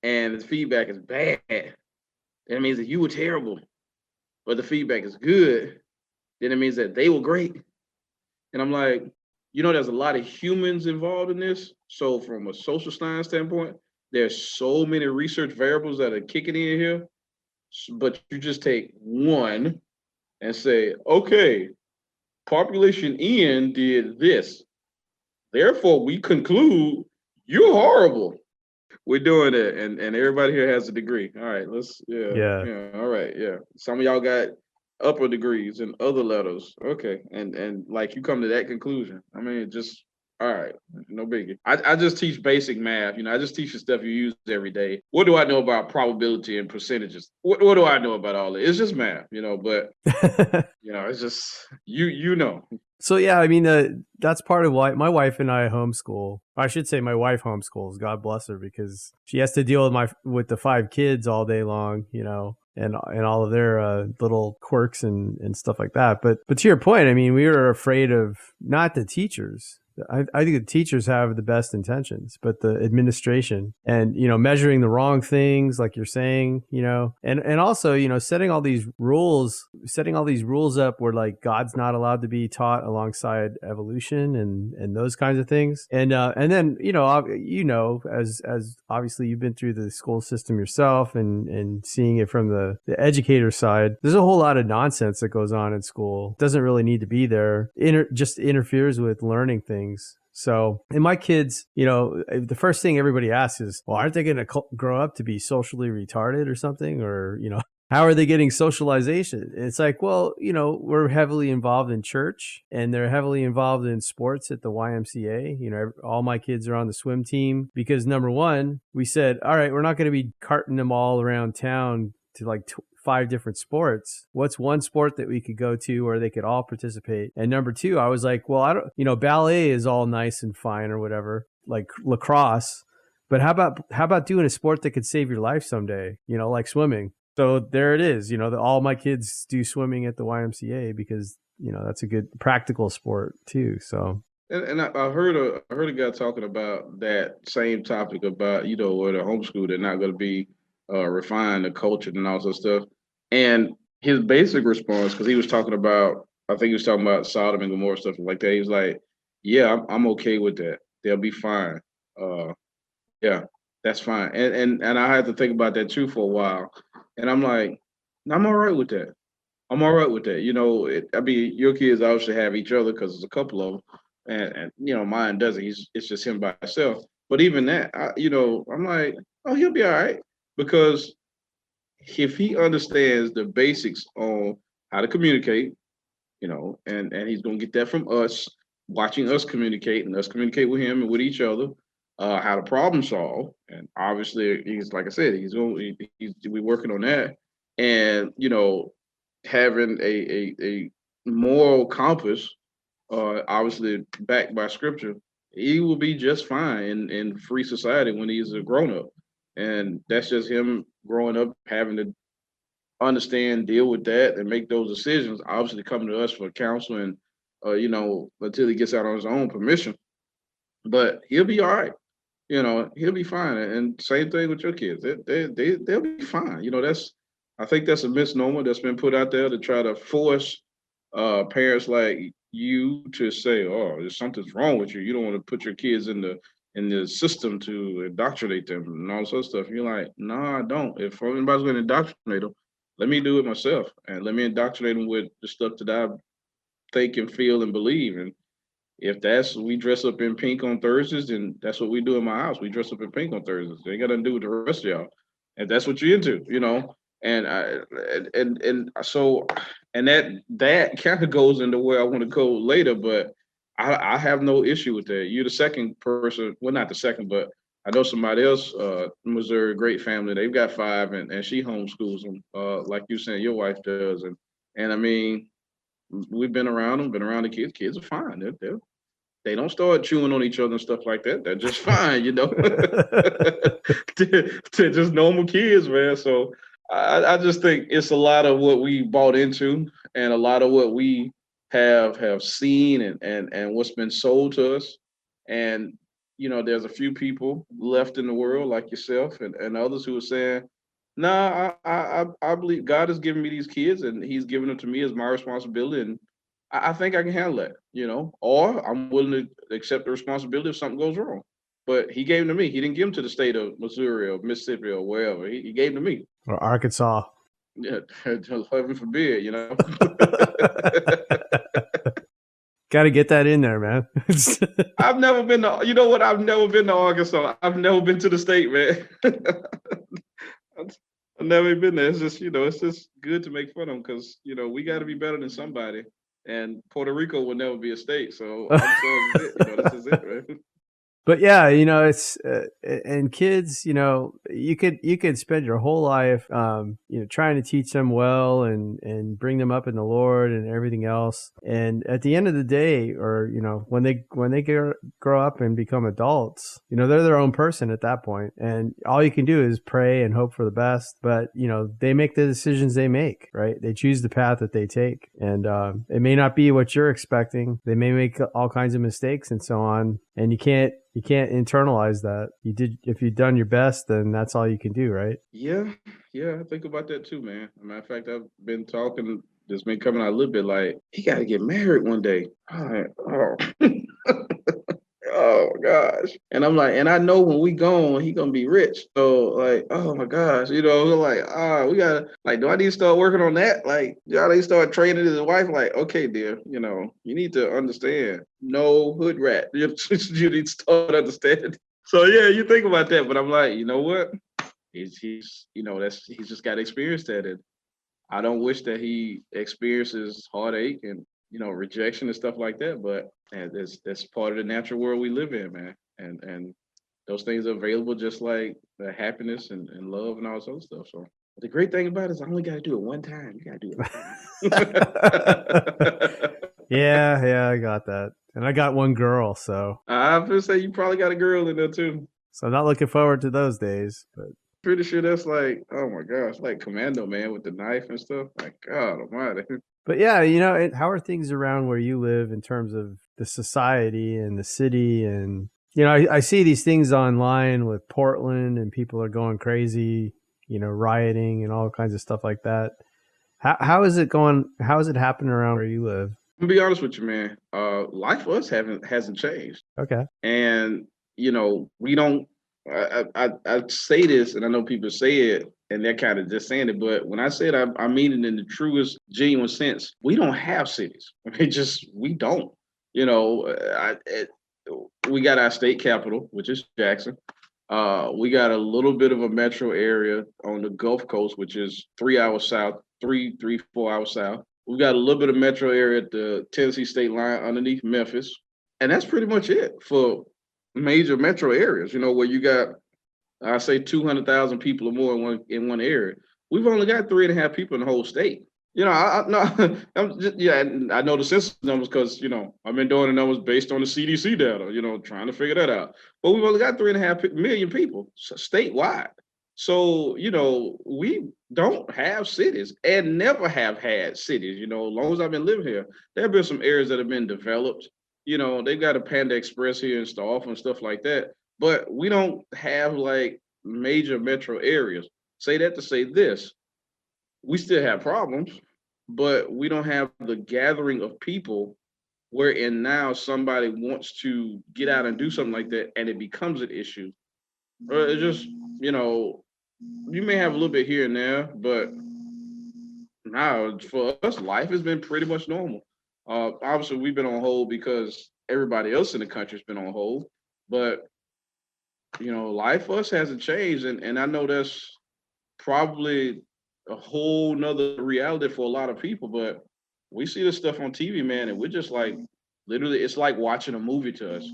and the feedback is bad. That means that you were terrible, but the feedback is good. Then it means that they were great. And I'm like, there's a lot of humans involved in this. So from a social science standpoint, there's so many research variables that are kicking in here. But you just take one and say, okay, population N did this. Therefore, we conclude you're horrible. We're doing it, and everybody here has a degree. All right, let's Yeah. all right, yeah. Some of y'all got upper degrees and other letters. Okay, and like you come to that conclusion. I mean, just all right, no biggie. I just teach basic math. I just teach the stuff you use every day. What do I know about probability and percentages? What do I know about all that? It's just math, but it's just you know. So yeah, I mean, that's part of why my wife and I homeschool. I should say my wife homeschools. God bless her, because she has to deal with the 5 kids all day long, and all of their little quirks and stuff like that. But to your point, I mean, we were afraid of not the teachers. I think the teachers have the best intentions, but the administration and, measuring the wrong things, like you're saying, and also, setting all these rules up where like God's not allowed to be taught alongside evolution and those kinds of things. And then, as obviously you've been through the school system yourself and seeing it from the educator side, there's a whole lot of nonsense that goes on in school. It doesn't really need to be there. Just interferes with learning things. So, and my kids, the first thing everybody asks is, well, aren't they going to grow up to be socially retarded or something? Or, how are they getting socialization? And it's like, well, we're heavily involved in church and they're heavily involved in sports at the YMCA. All my kids are on the swim team because number one, we said, all right, we're not going to be carting them all around town to like 5 different sports. What's one sport that we could go to where they could all participate? And number 2, I was like, well, I don't, ballet is all nice and fine or whatever, like lacrosse, but how about doing a sport that could save your life someday, like swimming? So there it is, all my kids do swimming at the YMCA because, that's a good practical sport too. So. And I heard a guy talking about that same topic about, where the homeschool, they're not going to be refined, the culture and all that stuff. And his basic response, because he was talking about, I think he was talking about Sodom and Gomorrah, stuff like that. He was like, yeah, I'm okay with that. They'll be fine. Yeah, that's fine. And I had to think about that too for a while. And I'm like, I'm all right with that. I'm all right with that. I mean, your kids obviously have each other because there's a couple of them. And mine doesn't. It's just him by himself. But even that, I'm like, oh, he'll be all right. Because if he understands the basics on how to communicate, and he's going to get that from us, watching us communicate and us communicate with him and with each other, how to problem solve. And obviously, he's, like I said, we're working on that. And, having a moral compass, obviously backed by scripture, he will be just fine in free society when he's a grown up. And that's just him growing up, having to understand, deal with that, and make those decisions. Obviously, coming to us for counsel and, until he gets out on his own permission. But he'll be all right. He'll be fine. And same thing with your kids. They'll be fine. I think that's a misnomer that's been put out there to try to force parents like you to say, oh, there's something's wrong with you. You don't want to put your kids in the system to indoctrinate them and all sorts of stuff. You're like, no, I don't. If anybody's going to indoctrinate them, let me do it myself. And let me indoctrinate them with the stuff that I think and feel and believe. And if we dress up in pink on Thursdays, then that's what we do in my house. We dress up in pink on Thursdays. They got nothing to do with the rest of y'all. And that's what you're into, And so that kind of goes into where I want to go later, but I have no issue with that. You're the second person, well, not the second, but I know somebody else, Missouri, great family. They've got 5 and she homeschools them, like you saying your wife does. And I mean, we've been around them, been around the kids. Kids are fine. They don't start chewing on each other and stuff like that. They're just fine, They're just normal kids, man. So I just think it's a lot of what we bought into and a lot of what we have seen and what's been sold to us. And, there's a few people left in the world like yourself and others who are saying, no, I believe God has given me these kids and he's given them to me as my responsibility. And I think I can handle that, or I'm willing to accept the responsibility if something goes wrong. But he gave them to me. He didn't give them to the state of Missouri or Mississippi or wherever. He gave them to me. Or Arkansas. Yeah, heaven forbid, Got to get that in there, man. I've never been to, I've never been to Arkansas. I've never been to the state, man. I've never been there. It's just, it's just good to make fun of them because, we got to be better than somebody. And Puerto Rico will never be a state. So Arkansas is it. This is it, right? But yeah, it's and kids, you could spend your whole life, trying to teach them well and bring them up in the Lord and everything else. And at the end of the day, or when they grow up and become adults, they're their own person at that point, and all you can do is pray and hope for the best. But they make the decisions they make, right? They choose the path that they take, and it may not be what you're expecting. They may make all kinds of mistakes and so on, and you can't internalize that. If you've done your best, then that's all you can do, right? Yeah, I think about that too, man. As a matter of fact, I've been talking, just been coming out a little bit like, he got to get married one day. Oh, oh gosh. And I'm like, and I know when we gone, he gonna be rich. So like, oh my gosh, like, we gotta, like, do I need to start working on that? Like, y'all need to start training his wife. Like, okay, dear, you need to understand, no hood rat. You need to start understanding. So yeah, you think about that, but I'm like, you know what? He's he's just got to experience that, and I don't wish that he experiences heartache and rejection and stuff like that. But that's part of the natural world we live in, man. And those things are available just like the happiness and love and all this other stuff. So the great thing about it is I only got to do it one time. You got to do it. Yeah, I got that, and I got one girl, so I would say you probably got a girl in there too. So I'm not looking forward to those days, but pretty sure that's like, oh my gosh, like Commando Man with the knife and stuff. Like, God almighty. But yeah, how are things around where you live in terms of the society and the city? And, I see these things online with Portland and people are going crazy, rioting and all kinds of stuff like that. How is it going? How is it happening around where you live? I'm gonna be honest with you, man. Life for us hasn't changed. Okay. And, we don't, I say this, and I know people say it, and they're kind of just saying it, but when I say it, I mean it in the truest, genuine sense. We don't have cities. We don't. We got our state capital, which is Jackson. We got a little bit of a metro area on the Gulf Coast, which is 3 hours south, 4 hours south. We've got a little bit of metro area at the Tennessee state line underneath Memphis. And that's pretty much it for major metro areas, where you got, I say 200,000 people or more in one area. We've only got 3.5 people in the whole state. I know the census numbers because, I've been doing the numbers based on the CDC data, trying to figure that out. But we've only got 3.5 million people statewide. So, we don't have cities and never have had cities, as long as I've been living here. There have been some areas that have been developed. They've got a Panda Express here in Staff and stuff like that. But we don't have like major metro areas. Say that to say this. We still have problems, but we don't have the gathering of people wherein now somebody wants to get out and do something like that and it becomes an issue. It's just, you may have a little bit here and there, but now for us, life has been pretty much normal. Obviously, we've been on hold because everybody else in the country's been on hold, but life for us hasn't changed, and I know that's probably a whole nother reality for a lot of people, but we see this stuff on TV, man, and we're just like, literally, it's like watching a movie to us.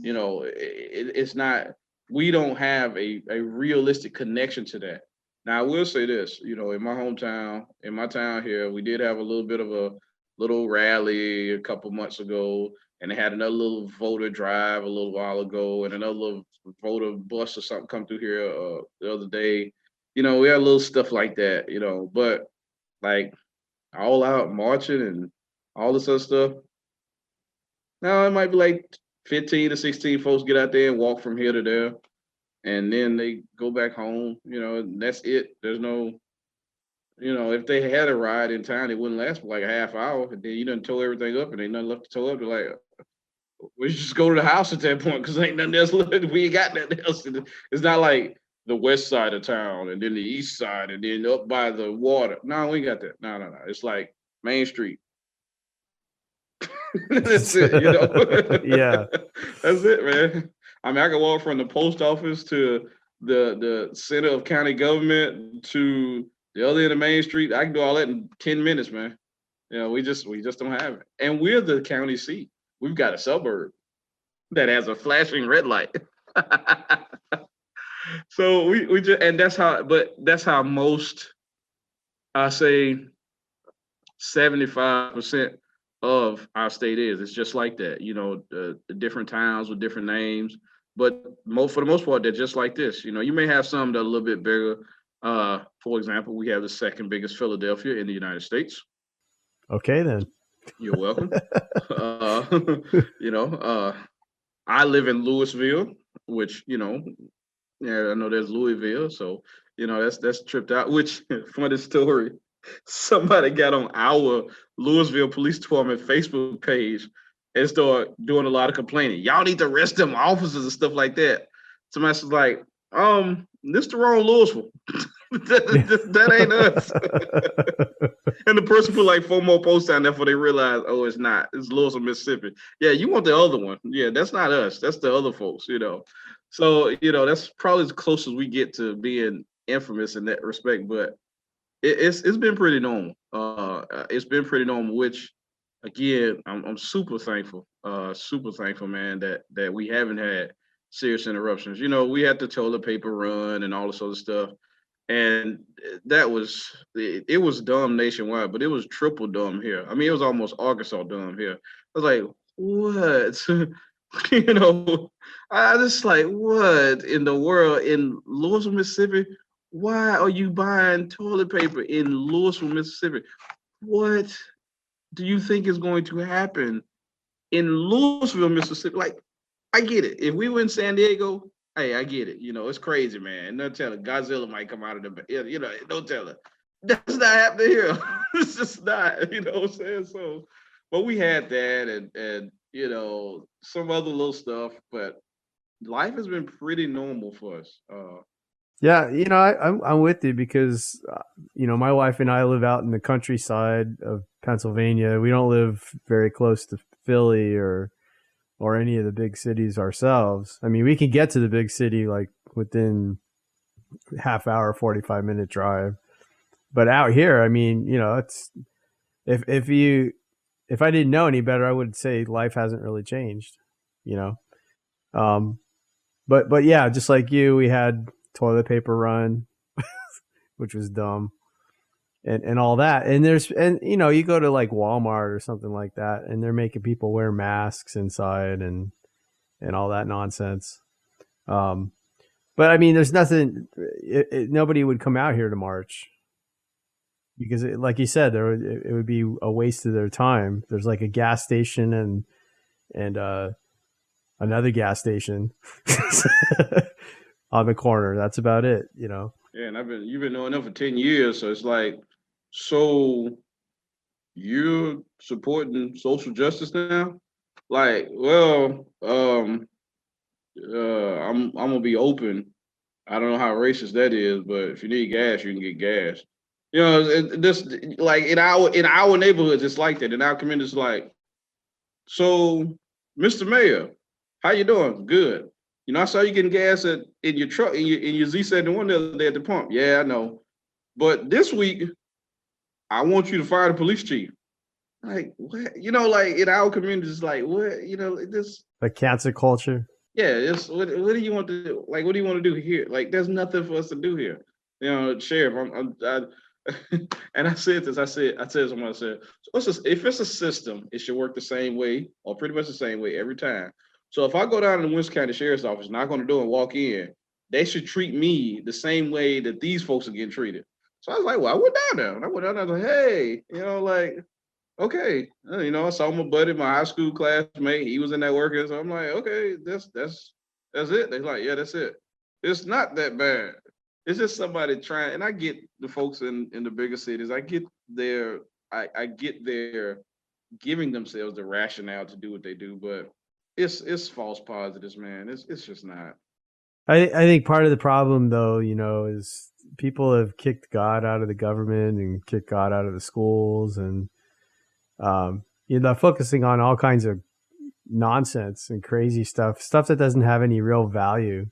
It's not, we don't have a realistic connection to that. Now, I will say this, in my hometown, in my town here, we did have a little bit of a little rally a couple months ago, and they had another little voter drive a little while ago, and another little voter bus or something come through here the other day. We had little stuff like that, but like all out marching and all this other stuff. Now it might be like 15 to 16 folks get out there and walk from here to there, and then they go back home, and that's it. There's no, if they had a ride in town, it wouldn't last for like a half hour. And then you done tow everything up and ain't nothing left to tow up. They're like, we should just go to the house at that point because ain't nothing else left. We ain't got nothing else. It's not like the west side of town and then the east side and then up by the water. No, we ain't got that. No. It's like Main Street. That's it, Yeah. That's it, man. I mean, I can walk from the post office to the center of county government to the other end of Main Street. I can do all that in 10 minutes, man. We just don't have it. And we're the county seat. We've got a suburb that has a flashing red light. So we just, and that's how most, I say 75% of our state is. It's just like that, the different towns with different names, but for the most part, they're just like this. You may have some that are a little bit bigger. For example, we have the second biggest Philadelphia in the United States. Okay, then. You're welcome. I live in Louisville, which, I know there's Louisville. So, that's tripped out, which funny story. Somebody got on our Louisville Police Department Facebook page and started doing a lot of complaining. Y'all need to arrest them officers and stuff like that. Somebody was like, this the wrong Louisville. that ain't us. And the person put like 4 more posts down there before they realized, oh, it's not. It's Louisville, Mississippi. Yeah, you want the other one. Yeah, that's not us. That's the other folks, So, that's probably as close as we get to being infamous in that respect. But it's been pretty normal. It's been pretty normal, which again, I'm super thankful, man, that we haven't had serious interruptions. We had the toilet paper run and all this other stuff. And that was, it was dumb nationwide, but it was triple dumb here. I mean, it was almost Arkansas dumb here. I was like, what? I just like, what in the world in Louisville, Mississippi? Why are you buying toilet paper in Louisville, Mississippi? What do you think is going to happen in Louisville, Mississippi? Like, I get it. If we were in San Diego, hey, I get it. It's crazy, man. No telling. Godzilla might come out of the, don't tell it. That's not happening here. It's just not, what I'm saying? So, but we had that and some other little stuff, but life has been pretty normal for us. Yeah, I'm with you because, my wife and I live out in the countryside of Pennsylvania. We don't live very close to Philly or any of the big cities ourselves. I mean, we can get to the big city like within half hour, 45-minute drive. But out here, I mean, it's if I didn't know any better, I would say life hasn't really changed, But yeah, just like you, we had toilet paper run, which was dumb, and all that. And you go to like Walmart or something like that, and they're making people wear masks inside and all that nonsense. But I mean, there's nothing. Nobody would come out here to march because, like you said, it would be a waste of their time. There's like a gas station and another gas station on the corner. That's about it, Yeah, and you've been knowing them for 10 years, so it's like, so you're supporting social justice now? Like, well, I'm gonna be open. I don't know how racist that is, but if you need gas, you can get gas. This like in our neighborhoods, it's like that. In our communities, like, so, Mr. Mayor, how you doing? Good. I saw you getting gas in your truck in your Z71 the other day at the pump. Yeah, I know. But this week, I want you to fire the police chief. Like, what? Like in our community, it's like, what? This. The cancer culture. Yeah, it's what do you want to do? Like, what do you want to do here? Like, there's nothing for us to do here. Sheriff, and I said this. I said someone said, so if it's a system, it should work the same way or pretty much the same way every time. So if I go down to the Winston County Sheriff's Office, knock on the door and walk in, they should treat me the same way that these folks are getting treated. So I was like, well, I went down there. And I went down there and I was like, hey, like, okay. I saw my buddy, my high school classmate. He was in there working. So I'm like, okay, that's it. They're like, yeah, that's it. It's not that bad. It's just somebody trying. And I get the folks in the bigger cities. I get their giving themselves the rationale to do what they do, but it's false positives, man. It's just not. I think part of the problem, though, is people have kicked God out of the government and kicked God out of the schools, and focusing on all kinds of nonsense and crazy stuff that doesn't have any real value.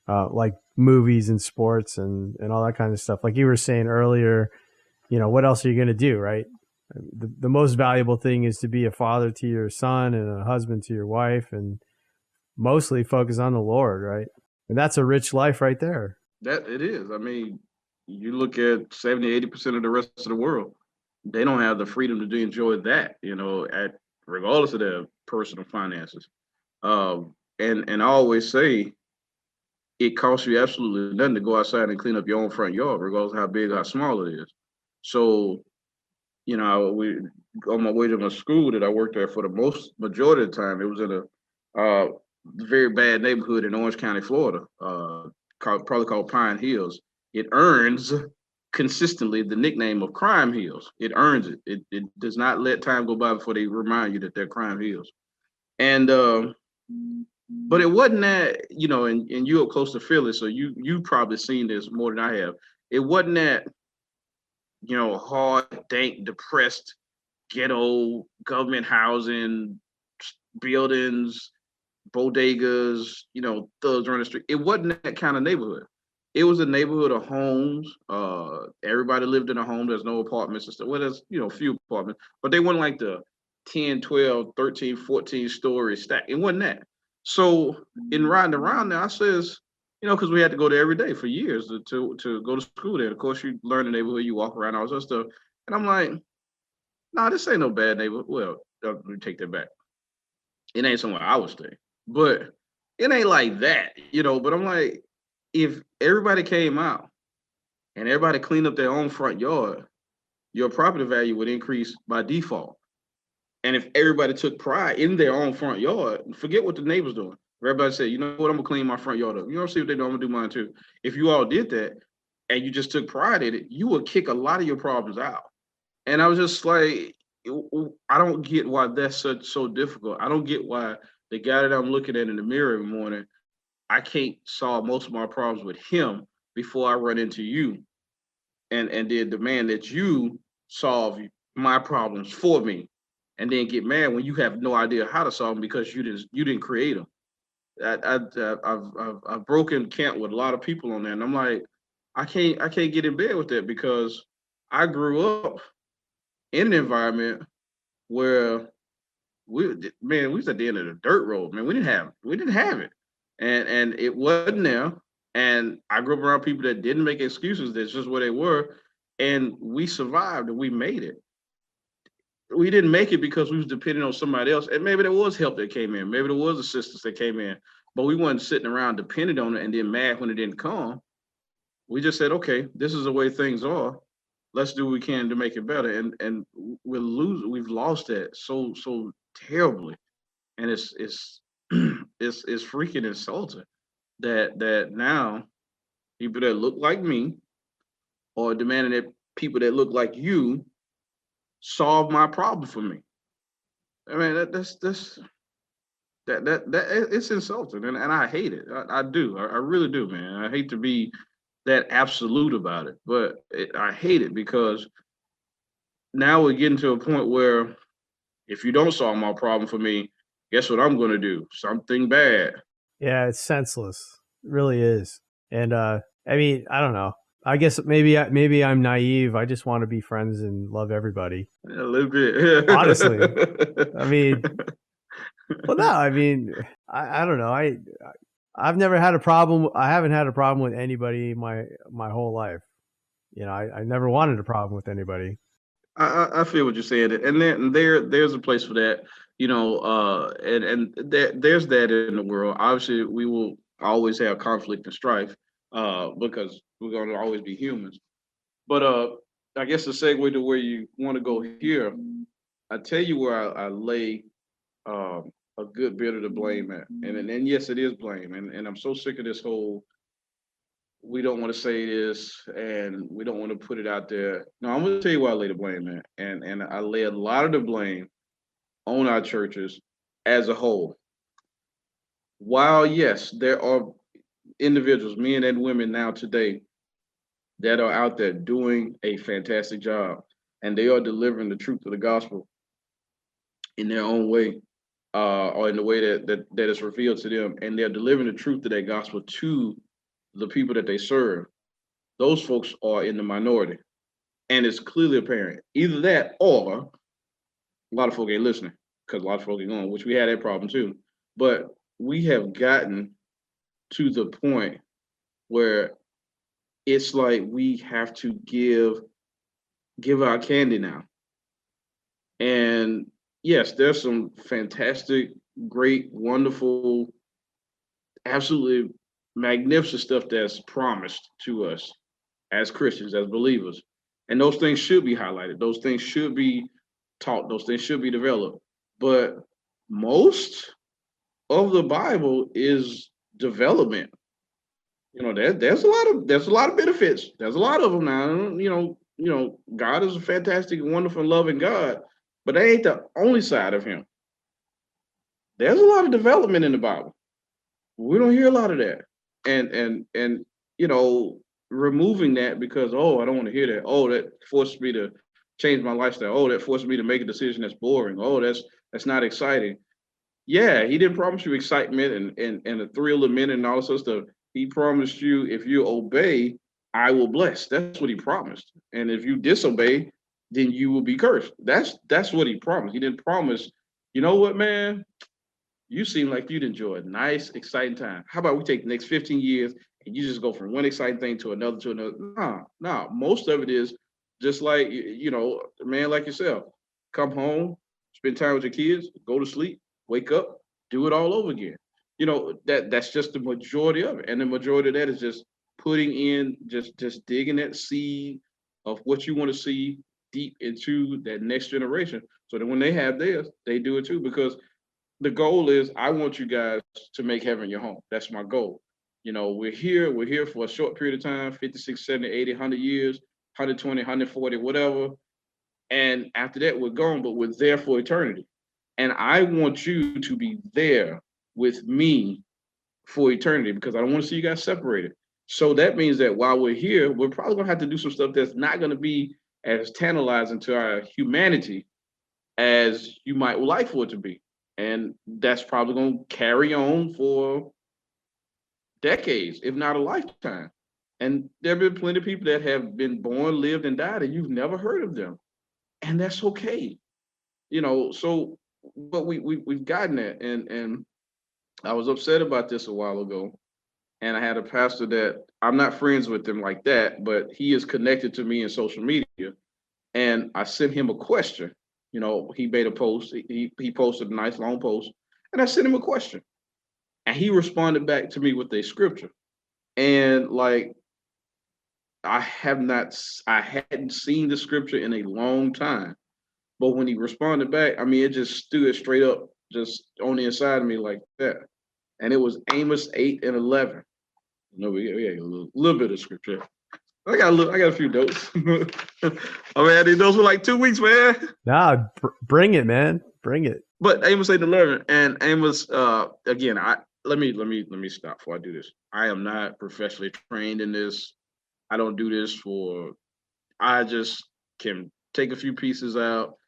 like movies and sports and all that kind of stuff. Like you were saying earlier, what else are you going to do, right? The most valuable thing is to be a father to your son and a husband to your wife, and mostly focus on the Lord, right? And that's a rich life right there. That it is. I mean, you look at 70, 80% of the rest of the world, they don't have the freedom to enjoy that, at regardless of their personal finances. And I always say it costs you absolutely nothing to go outside and clean up your own front yard, regardless of how big or how small it is. So, we on my way to my school that I worked at for the majority of the time, it was in a very bad neighborhood in Orange County, Florida, probably called Pine Hills. It earns consistently the nickname of Crime Hills. It earns it. It does not let time go by before they remind you that they're Crime Hills. And but it wasn't that, and you're close to Philly, so you probably seen this more than I have. It wasn't that, hard, dank, depressed, ghetto, government housing, buildings, bodegas, thugs running the street. It wasn't that kind of neighborhood. It was a neighborhood of homes. Everybody lived in a home. There's no apartments and stuff. Well, there's, few apartments, but they weren't like the 10, 12, 13, 14 story stack. It wasn't that. So in riding around there, I says, because we had to go there every day for years to go to school there. Of course, you learn the neighborhood, you walk around, all that stuff. And I'm like, nah, this ain't no bad neighborhood. Well, let me take that back. It ain't somewhere I would stay, but it ain't like that, But I'm like, if everybody came out and everybody cleaned up their own front yard, your property value would increase by default. And if everybody took pride in their own front yard, forget what the neighbors doing. Everybody said, you know what, I'm gonna clean my front yard up. See what they do, I'm gonna do mine too. If you all did that and you just took pride in it, you would kick a lot of your problems out. And I was just like, I don't get why that's so difficult. I don't get why the guy that I'm looking at in the mirror every morning, I can't solve most of my problems with him before I run into you and then demand that you solve my problems for me, and then get mad when you have no idea how to solve them because you didn't create them. I've broken camp with a lot of people on that, and I'm like, I can't get in bed with that because I grew up in an environment where we was at the end of the dirt road, man. We didn't have it, and it wasn't there. And I grew up around people that didn't make excuses. That's just where they were, and we survived and we made it. We didn't make it because we was depending on somebody else, and maybe there was help that came in, maybe there was assistance that came in, but we weren't sitting around depending on it and then mad when it didn't come. We just said, okay, this is the way things are. Let's do what we can to make it better. And we've lost that so terribly, and it's it's freaking insulting that now people that look like me are demanding that people that look like you solve my problem for me. I mean, that it's insulting, and I hate it. I do. I really do, man. I hate to be that absolute about it, but I hate it because now we're getting to a point where if you don't solve my problem for me, guess what I'm going to do? Something bad. Yeah, it's senseless. It really is. And I mean, I don't know. I guess maybe I'm naive. I just want to be friends and love everybody. A little bit. Honestly. I mean, well, no, I mean, I don't know. I've never had a problem. I haven't had a problem with anybody my whole life. I never wanted a problem with anybody. I feel what you're saying, and there's a place for that, and there's that in the world. Obviously, we will always have conflict and strife, because we're going to always be humans. But I guess the segue to where you want to go here, I tell you where I lay a good bit of the blame at, and yes, it is blame, and I'm so sick of this whole we don't want to say this and we don't want to put it out there. No, I'm going to tell you why I lay the blame at. And I lay a lot of the blame on our churches as a whole. While, yes, there are individuals, men and women now today, that are out there doing a fantastic job, and they are delivering the truth of the gospel in their own way, or in the way that is revealed to them, and they're delivering the truth of that gospel to the people that they serve, those folks are in the minority. And it's clearly apparent. Either that or a lot of folk ain't listening because a lot of folk ain't going, which we had that problem too. But we have gotten to the point where it's like we have to give our candy now. And yes, there's some fantastic, great, wonderful, absolutely magnificent stuff that's promised to us as Christians, as believers. And those things should be highlighted. Those things should be taught. Those things should be developed. But most of the Bible is development. You know, there's a lot of benefits. There's a lot of them now. God is a fantastic, wonderful, loving God, but that ain't the only side of him. There's a lot of development in the Bible. We don't hear a lot of that. And removing that because, oh, I don't want to hear that. Oh, that forced me to change my lifestyle. Oh, that forced me to make a decision that's boring. Oh, that's not exciting. Yeah, he didn't promise you excitement and a thrill of minute and all this other stuff. He promised you if you obey, I will bless. That's what he promised. And if you disobey, then you will be cursed. That's what he promised. He didn't promise, you know what, man? You seem like you'd enjoy a nice, exciting time. How about we take the next 15 years and you just go from one exciting thing to another to another? No. Most of it is just like, a man like yourself. Come home, spend time with your kids, go to sleep, wake up, do it all over again. That's just the majority of it. And the majority of that is just putting in, just digging that seed of what you want to see deep into that next generation. So that when they have theirs, they do it too. Because the goal is I want you guys to make heaven your home. That's my goal. We're here for a short period of time, 56, 70, 80, 100 years, 120, 140, whatever. And after that, we're gone, but we're there for eternity. And I want you to be there with me for eternity because I don't want to see you guys separated. So that means that while we're here, we're probably going to have to do some stuff that's not going to be as tantalizing to our humanity as you might like for it to be. And that's probably going to carry on for decades, if not a lifetime. And there have been plenty of people that have been born, lived, and died, and you've never heard of them. And that's okay. But we've gotten that. And I was upset about this a while ago. And I had a pastor that I'm not friends with him like that, but he is connected to me in social media. And I sent him a question. He made a post. He posted a nice long post, and I sent him a question, and he responded back to me with a scripture. And I hadn't seen the scripture in a long time, but when he responded back, it just stood straight up, just on the inside of me like that. And it was Amos 8:11. We had a little bit of scripture. I got a few notes. Those were like 2 weeks, man. Nah, bring it, man. Bring it. But Amos 8:11, and Amos, again, let me stop before I do this. I am not professionally trained in this. I don't do this I just can take a few pieces out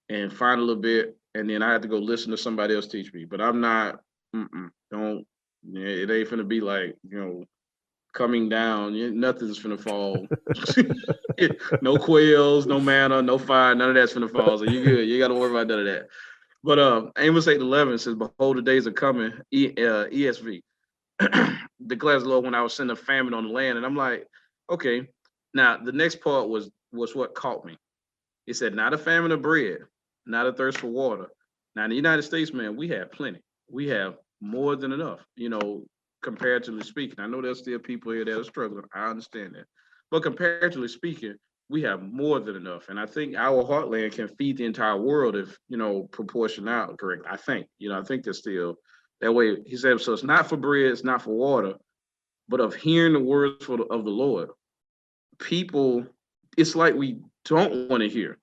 and find a little bit, and then I have to go listen to somebody else teach me. But I'm not, it ain't finna be like, coming down, nothing's finna fall. No quails, no manna, no fire, none of that's finna fall. So you're good. You got to worry about none of that. But Amos 8:11 says, "Behold, the days are coming." ESV declares the Lord, when I will send a famine on the land. And I'm like, okay. Now the next part was what caught me. It said, "Not a famine of bread, not a thirst for water." Now in the United States, man, we have plenty. We have more than enough. Comparatively speaking, I know there's still people here that are struggling. I understand that. But comparatively speaking, we have more than enough. And I think our heartland can feed the entire world if, proportion out correct. I think there's still that way. He said, so it's not for bread, it's not for water, but of hearing the words of the Lord. People, it's like we don't want to hear,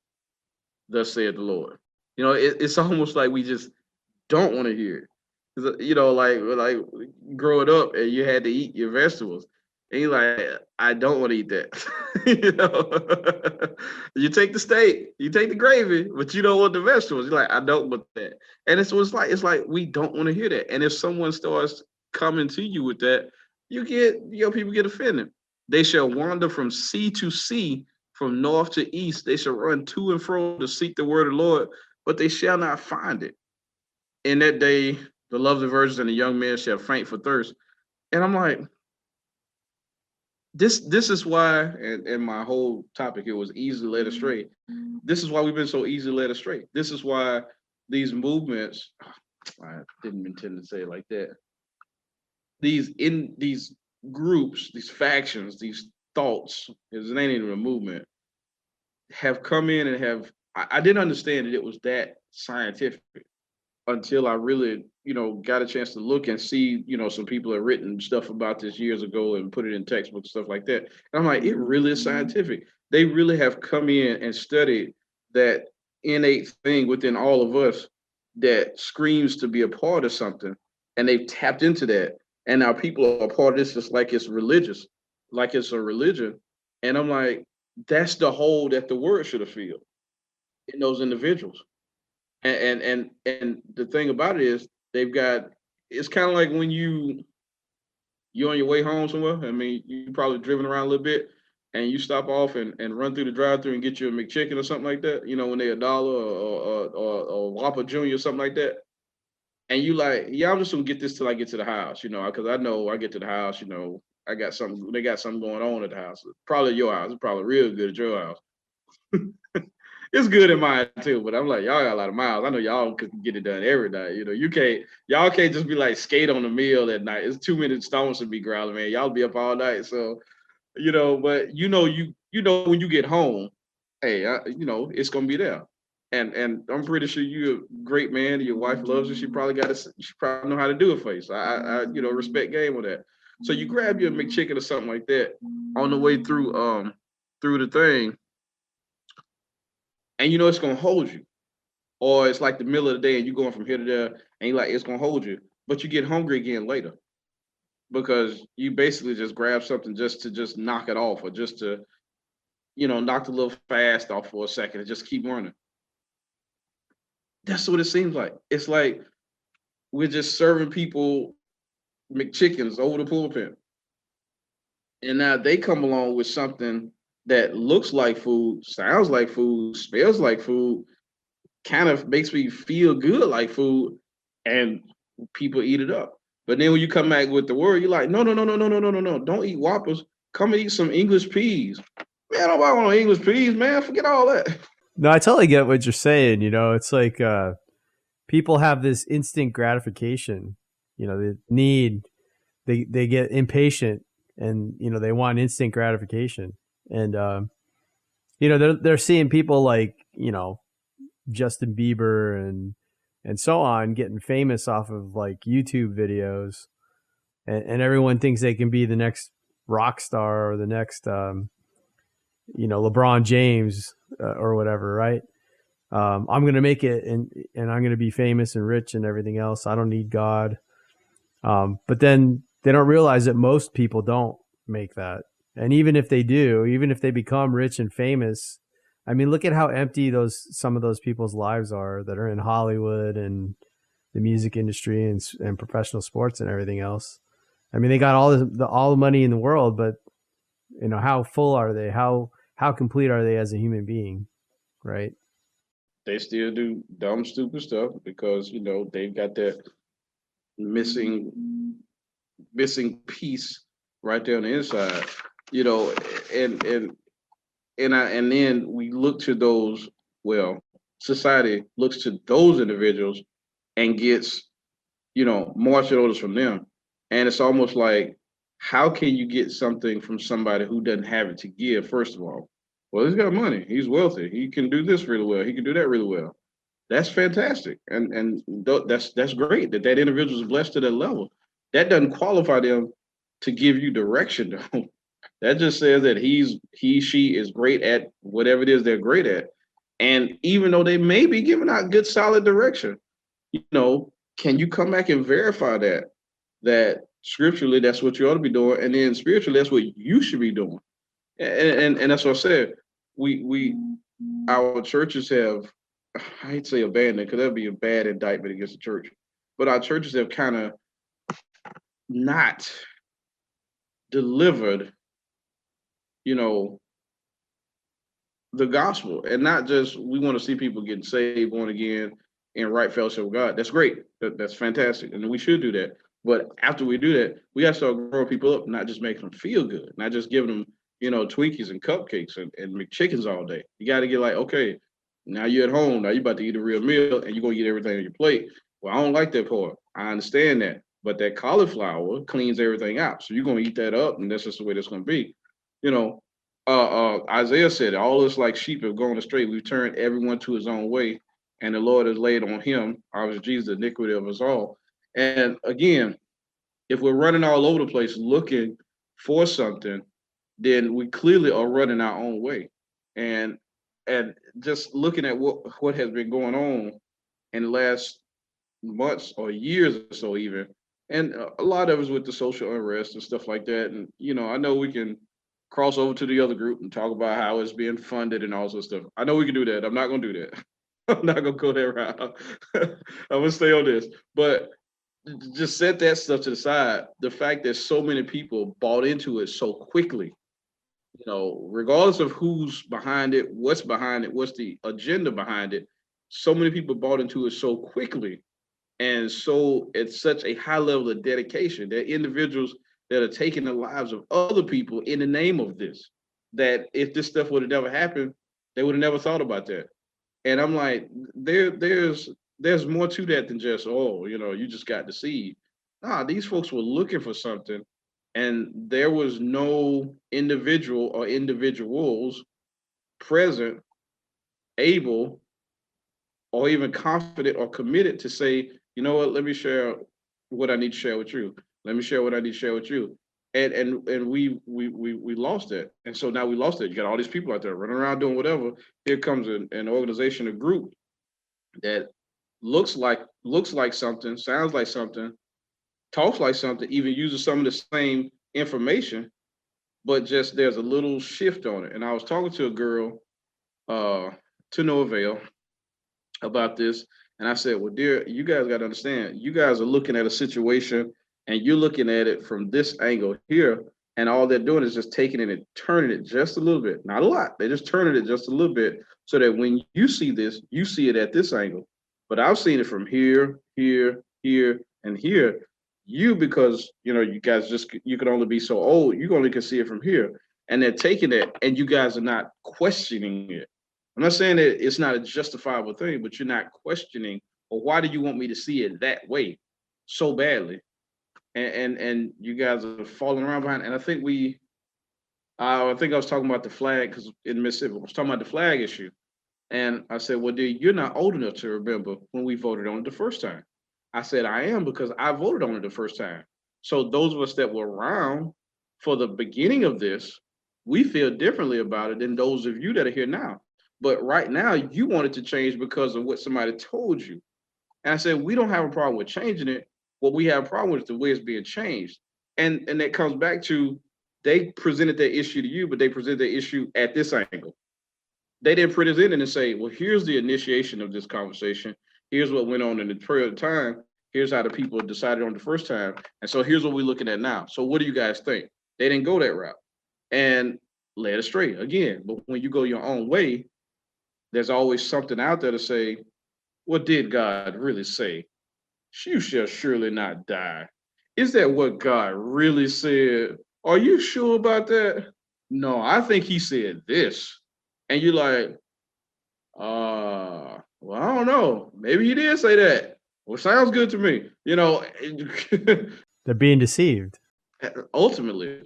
thus saith the Lord. It's almost like we just don't want to hear it. Like growing up and you had to eat your vegetables. And you're like, I don't want to eat that. You take the steak, you take the gravy, but you don't want the vegetables. You're like, I don't want that. And it's like we don't want to hear that. And if someone starts coming to you with that, people get offended. They shall wander from sea to sea, from north to east. They shall run to and fro to seek the word of the Lord, but they shall not find it. In that day, the lovely virgins and the young men shall faint for thirst. And I'm like, this is why, and my whole topic here was easily led astray. This is why we've been so easily led astray. This is why these movements, I didn't intend to say it like that. These groups, these factions, these thoughts, because it ain't even a movement, have come in and have I didn't understand that it was that scientific until I really, got a chance to look and see, some people have written stuff about this years ago and put it in textbooks, stuff like that. And I'm like, it really is scientific. They really have come in and studied that innate thing within all of us that screams to be a part of something. And they've tapped into that. And now people are part of this just like it's religious, like it's a religion. And I'm like, that's the hole that the word should have filled in those individuals. And the thing about it is they've got, it's kind of like when you're on your way home somewhere. I mean, you probably driven around a little bit and you stop off and run through the drive through and get you a McChicken or something like that, when they're $1 or Whopper Junior or something like that. And you like, yeah, I'm just gonna get this till I get to the house, because I know I get to the house, I got something, they got something going on at the house. Probably your house. It's probably real good at your house. It's good in mine too, but I'm like, y'all got a lot of miles. I know y'all could get it done every night. Y'all can't just be like skate on the mill at night. It's too many stones to be growling, man. Y'all be up all night. So, but when you get home, hey, it's gonna be there. And I'm pretty sure you're a great man. Your wife loves you. She probably know how to do it for you. So I respect game with that. So you grab your McChicken or something like that on the way through the thing, and it's gonna hold you. Or it's like the middle of the day and you're going from here to there, and you're like, it's gonna hold you, but you get hungry again later because you basically just grab something just to knock it off, or just to, knock the little fast off for a second and just keep running. That's what it seems like. It's like we're just serving people McChickens over the pulpit. And now they come along with something that looks like food, sounds like food, smells like food, kind of makes me feel good like food, and people eat it up. But then when you come back with the word, you're like, no, no, no, no, no, no, no, no, no. Don't eat Whoppers. Come and eat some English peas. Man, nobody want no English peas, man. Forget all that. No, I totally get what you're saying. It's like people have this instant gratification. They get impatient, and they want instant gratification. And they're seeing people like Justin Bieber and so on getting famous off of like YouTube videos, and everyone thinks they can be the next rock star or the next LeBron James or whatever, right? I'm gonna make it, and I'm gonna be famous and rich and everything else. I don't need God. But then they don't realize that most people don't make that. And even if they do, even if they become rich and famous, I mean, look at how empty some of those people's lives are that are in Hollywood and the music industry and professional sports and everything else. I mean, they got all the money in the world, but how full are they? How complete are they as a human being, right? They still do dumb, stupid stuff because they've got that missing piece right there on the inside. And then we look to those. Well, society looks to those individuals and gets marching orders from them, and it's almost like, how can you get something from somebody who doesn't have it to give? First of all, well, he's got money, he's wealthy, he can do this really well, he can do that really well. That's fantastic, and that's great that individual is blessed to that level. That doesn't qualify them to give you direction, though. That just says that she is great at whatever it is they're great at. And even though they may be giving out good, solid direction, can you come back and verify that scripturally that's what you ought to be doing, and then spiritually that's what you should be doing? And that's what I said. Our churches have, I hate to say abandoned because that'd be a bad indictment against the church, but our churches have kind of not delivered, you know, the gospel, and not just we want to see people getting saved, born again, and right fellowship with God. That's great. That's fantastic, and we should do that. But after we do that, we got to start growing people up, not just making them feel good, not just giving them, Twinkies and cupcakes and McChickens all day. You got to get like, okay, now you're at home, now you're about to eat a real meal, and you're gonna get everything on your plate. Well, I don't like that part. I understand that, but that cauliflower cleans everything out, so you're gonna eat that up, and that's just the way that's gonna be. You know, Isaiah said, all us like sheep have gone astray. We've turned everyone to his own way, and the Lord has laid on him, obviously Jesus, the iniquity of us all. And again, if we're running all over the place looking for something, then we clearly are running our own way. And and just looking at what has been going on in the last months or years or so even, and a lot of us with the social unrest and stuff like that. And I know we can cross over to the other group and talk about how it's being funded and all sorts of stuff. I know we can do that. I'm not gonna do that. I'm not gonna go that route. I'm gonna stay on this. But just set that stuff to the side. The fact that so many people bought into it so quickly, regardless of who's behind it, what's the agenda behind it, so many people bought into it so quickly. And so it's such a high level of dedication that individuals that are taking the lives of other people in the name of this, that if this stuff would have never happened, they would have never thought about that. And I'm like, there's more to that than just, you just got deceived. Nah, these folks were looking for something, and there was no individual or individuals present, able, or even confident or committed to say, you know what, let me share what I need to share with you. Let me share what I need to share with you. And we lost it. And so now we lost it. You got all these people out there running around doing whatever. Here comes an organization, a group that looks like something, sounds like something, talks like something, even uses some of the same information, but just there's a little shift on it. And I was talking to a girl, to no avail, about this. And I said, well, dear, you guys got to understand, you guys are looking at a situation and you're looking at it from this angle here. And all they're doing is just taking it and turning it just a little bit, not a lot. They're just turning it just a little bit so that when you see this, you see it at this angle. But I've seen it from here, here, here, and here. Because you guys you can only be so old, you only can see it from here. And they're taking it and you guys are not questioning it. I'm not saying that it's not a justifiable thing, but you're not questioning, well, why do you want me to see it that way so badly? And you guys are falling around behind. And I think I was talking about the flag, because in Mississippi, I was talking about the flag issue. And I said, well, dude, you're not old enough to remember when we voted on it the first time. I said, I am, because I voted on it the first time. So those of us that were around for the beginning of this, we feel differently about it than those of you that are here now. But right now, you want it to change because of what somebody told you. And I said, we don't have a problem with changing it. What we have a problem with is the way it's being changed. And that comes back to, they presented their issue to you, but they presented their issue at this angle. They didn't present it and say, well, here's the initiation of this conversation. Here's what went on in the period of time. Here's how the people decided on the first time. And so here's what we're looking at now. So what do you guys think? They didn't go that route and led astray again. But when you go your own way, there's always something out there to say, what did God really say? You shall surely not die. Is that what God really said? Are you sure about that? No, I think he said this. And you're like, well, I don't know. Maybe he did say that. Well, sounds good to me. They're being deceived. Ultimately,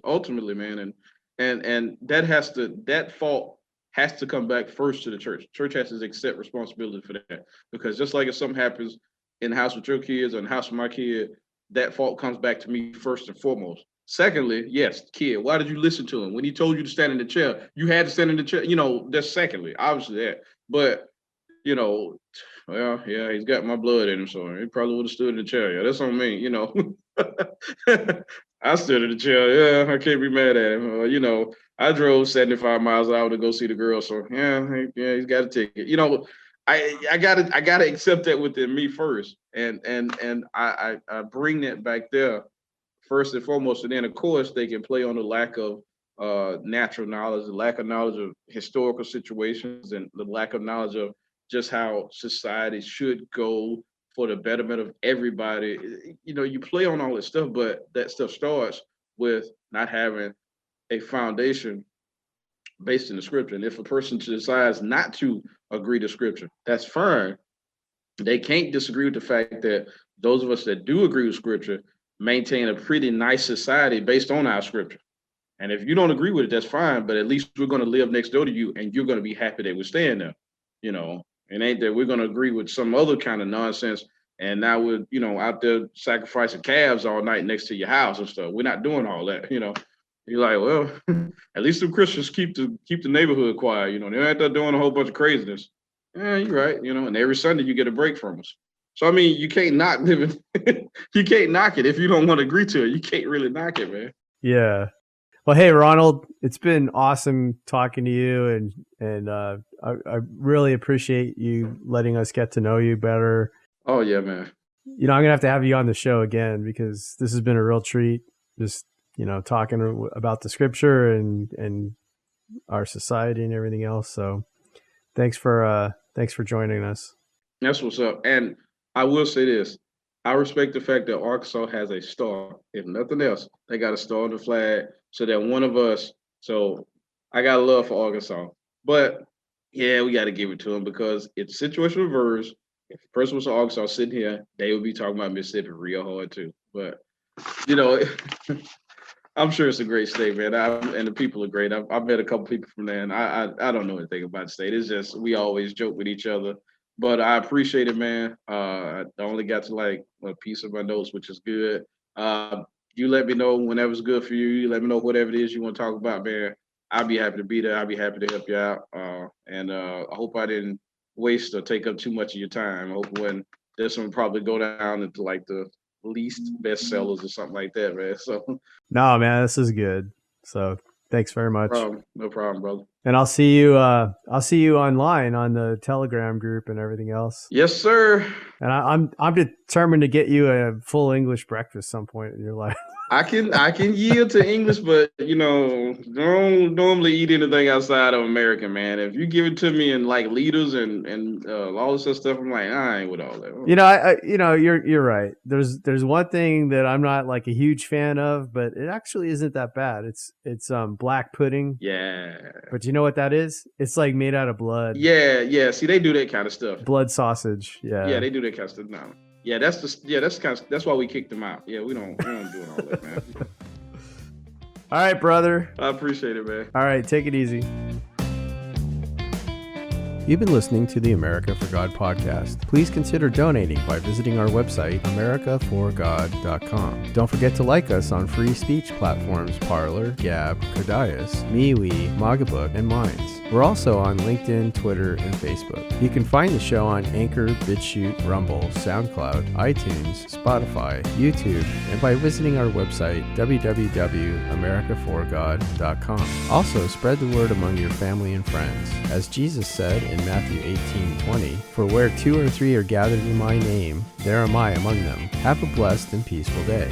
man. And that fault has to come back first to the church. Church has to accept responsibility for that. Because just like if something happens in the house with your kids or in the house with my kid, that fault comes back to me first and foremost. Secondly, yes, kid, why did you listen to him? When he told you to stand in the chair, you had to stand in the chair. That's secondly, obviously that. But, well, yeah, he's got my blood in him, so he probably would have stood in the chair. Yeah, that's on me, I stood in the chair. Yeah, I can't be mad at him. I drove 75 miles an hour to go see the girl, so yeah, he's got a ticket. I gotta accept that within me first, and I bring that back there first and foremost. And then, of course, they can play on the lack of natural knowledge, the lack of knowledge of historical situations, and the lack of knowledge of just how society should go for the betterment of everybody. You play on all this stuff, but that stuff starts with not having a foundation based in the scripture. And if a person decides not to agree to scripture, that's fine. They can't disagree with the fact that those of us that do agree with scripture maintain a pretty nice society based on our scripture. And if you don't agree with it, that's fine, but at least we're going to live next door to you and you're going to be happy that we're staying there. It ain't that we're going to agree with some other kind of nonsense. And now we're, out there sacrificing calves all night next to your house and stuff. We're not doing all that, You're like, well, at least the Christians keep the neighborhood quiet. They're out there doing a whole bunch of craziness. Yeah, you're right. And every Sunday you get a break from us. So, I mean, you can't not live it. You can't knock it if you don't want to agree to it. You can't really knock it, man. Yeah. Well, hey, Ronald, it's been awesome talking to you, and I really appreciate you letting us get to know you better. Oh, yeah, man. I'm going to have you on the show again because this has been a real treat, just, talking about the scripture and our society and everything else. So thanks for joining us. That's what's up. And I will say this. I respect the fact that Arkansas has a star. If nothing else, they got a star on the flag so that one of us. So I got love for Arkansas. But, yeah, we got to give it to them because it's situational verbs. If a person was from Arkansas sitting here, they would be talking about Mississippi real hard too. But, I'm sure it's a great state, man. And the people are great. I've met a couple people from there, and I don't know anything about the state. It's just we always joke with each other. But I appreciate it, man. I only got to like a piece of my notes, which is good. You let me know whenever's good for you. You let me know whatever it is you want to talk about, man. I'll be happy to be there. I'll be happy to help you out. And I hope I didn't waste or take up too much of your time. I hope when this one probably go down into like the least bestsellers or something like that, man. So no, man, this is good. So thanks very much. No problem, brother. And I'll see you online on the Telegram group and everything else. Yes, sir. And I'm determined to get you a full English breakfast some point in your life. I can yield to English, but don't normally eat anything outside of American, man. If you give it to me in like liters and all this other stuff, I'm like, I ain't with all that. You're right. There's one thing that I'm not like a huge fan of, but it actually isn't that bad. It's black pudding. Yeah. But you know what that is? It's like made out of blood. Yeah. See, they do that kind of stuff. Blood sausage. Yeah. Yeah, they do that kind of stuff now. Yeah, that's why we kicked them out. Yeah, we don't do all that, man. All right, brother. I appreciate it, man. All right, take it easy. You've been listening to the America for God podcast. Please consider donating by visiting our website, America4God.com. Don't forget to like us on free speech platforms Parler, Gab, Codias, MeWe, Magabook, and Minds. We're also on LinkedIn, Twitter, and Facebook. You can find the show on Anchor, BitChute, Rumble, SoundCloud, iTunes, Spotify, YouTube, and by visiting our website, www.America4God.com. Also, spread the word among your family and friends. As Jesus said in Matthew 18:20, "For where 2 or 3 are gathered in my name, there am I among them." Have a blessed and peaceful day.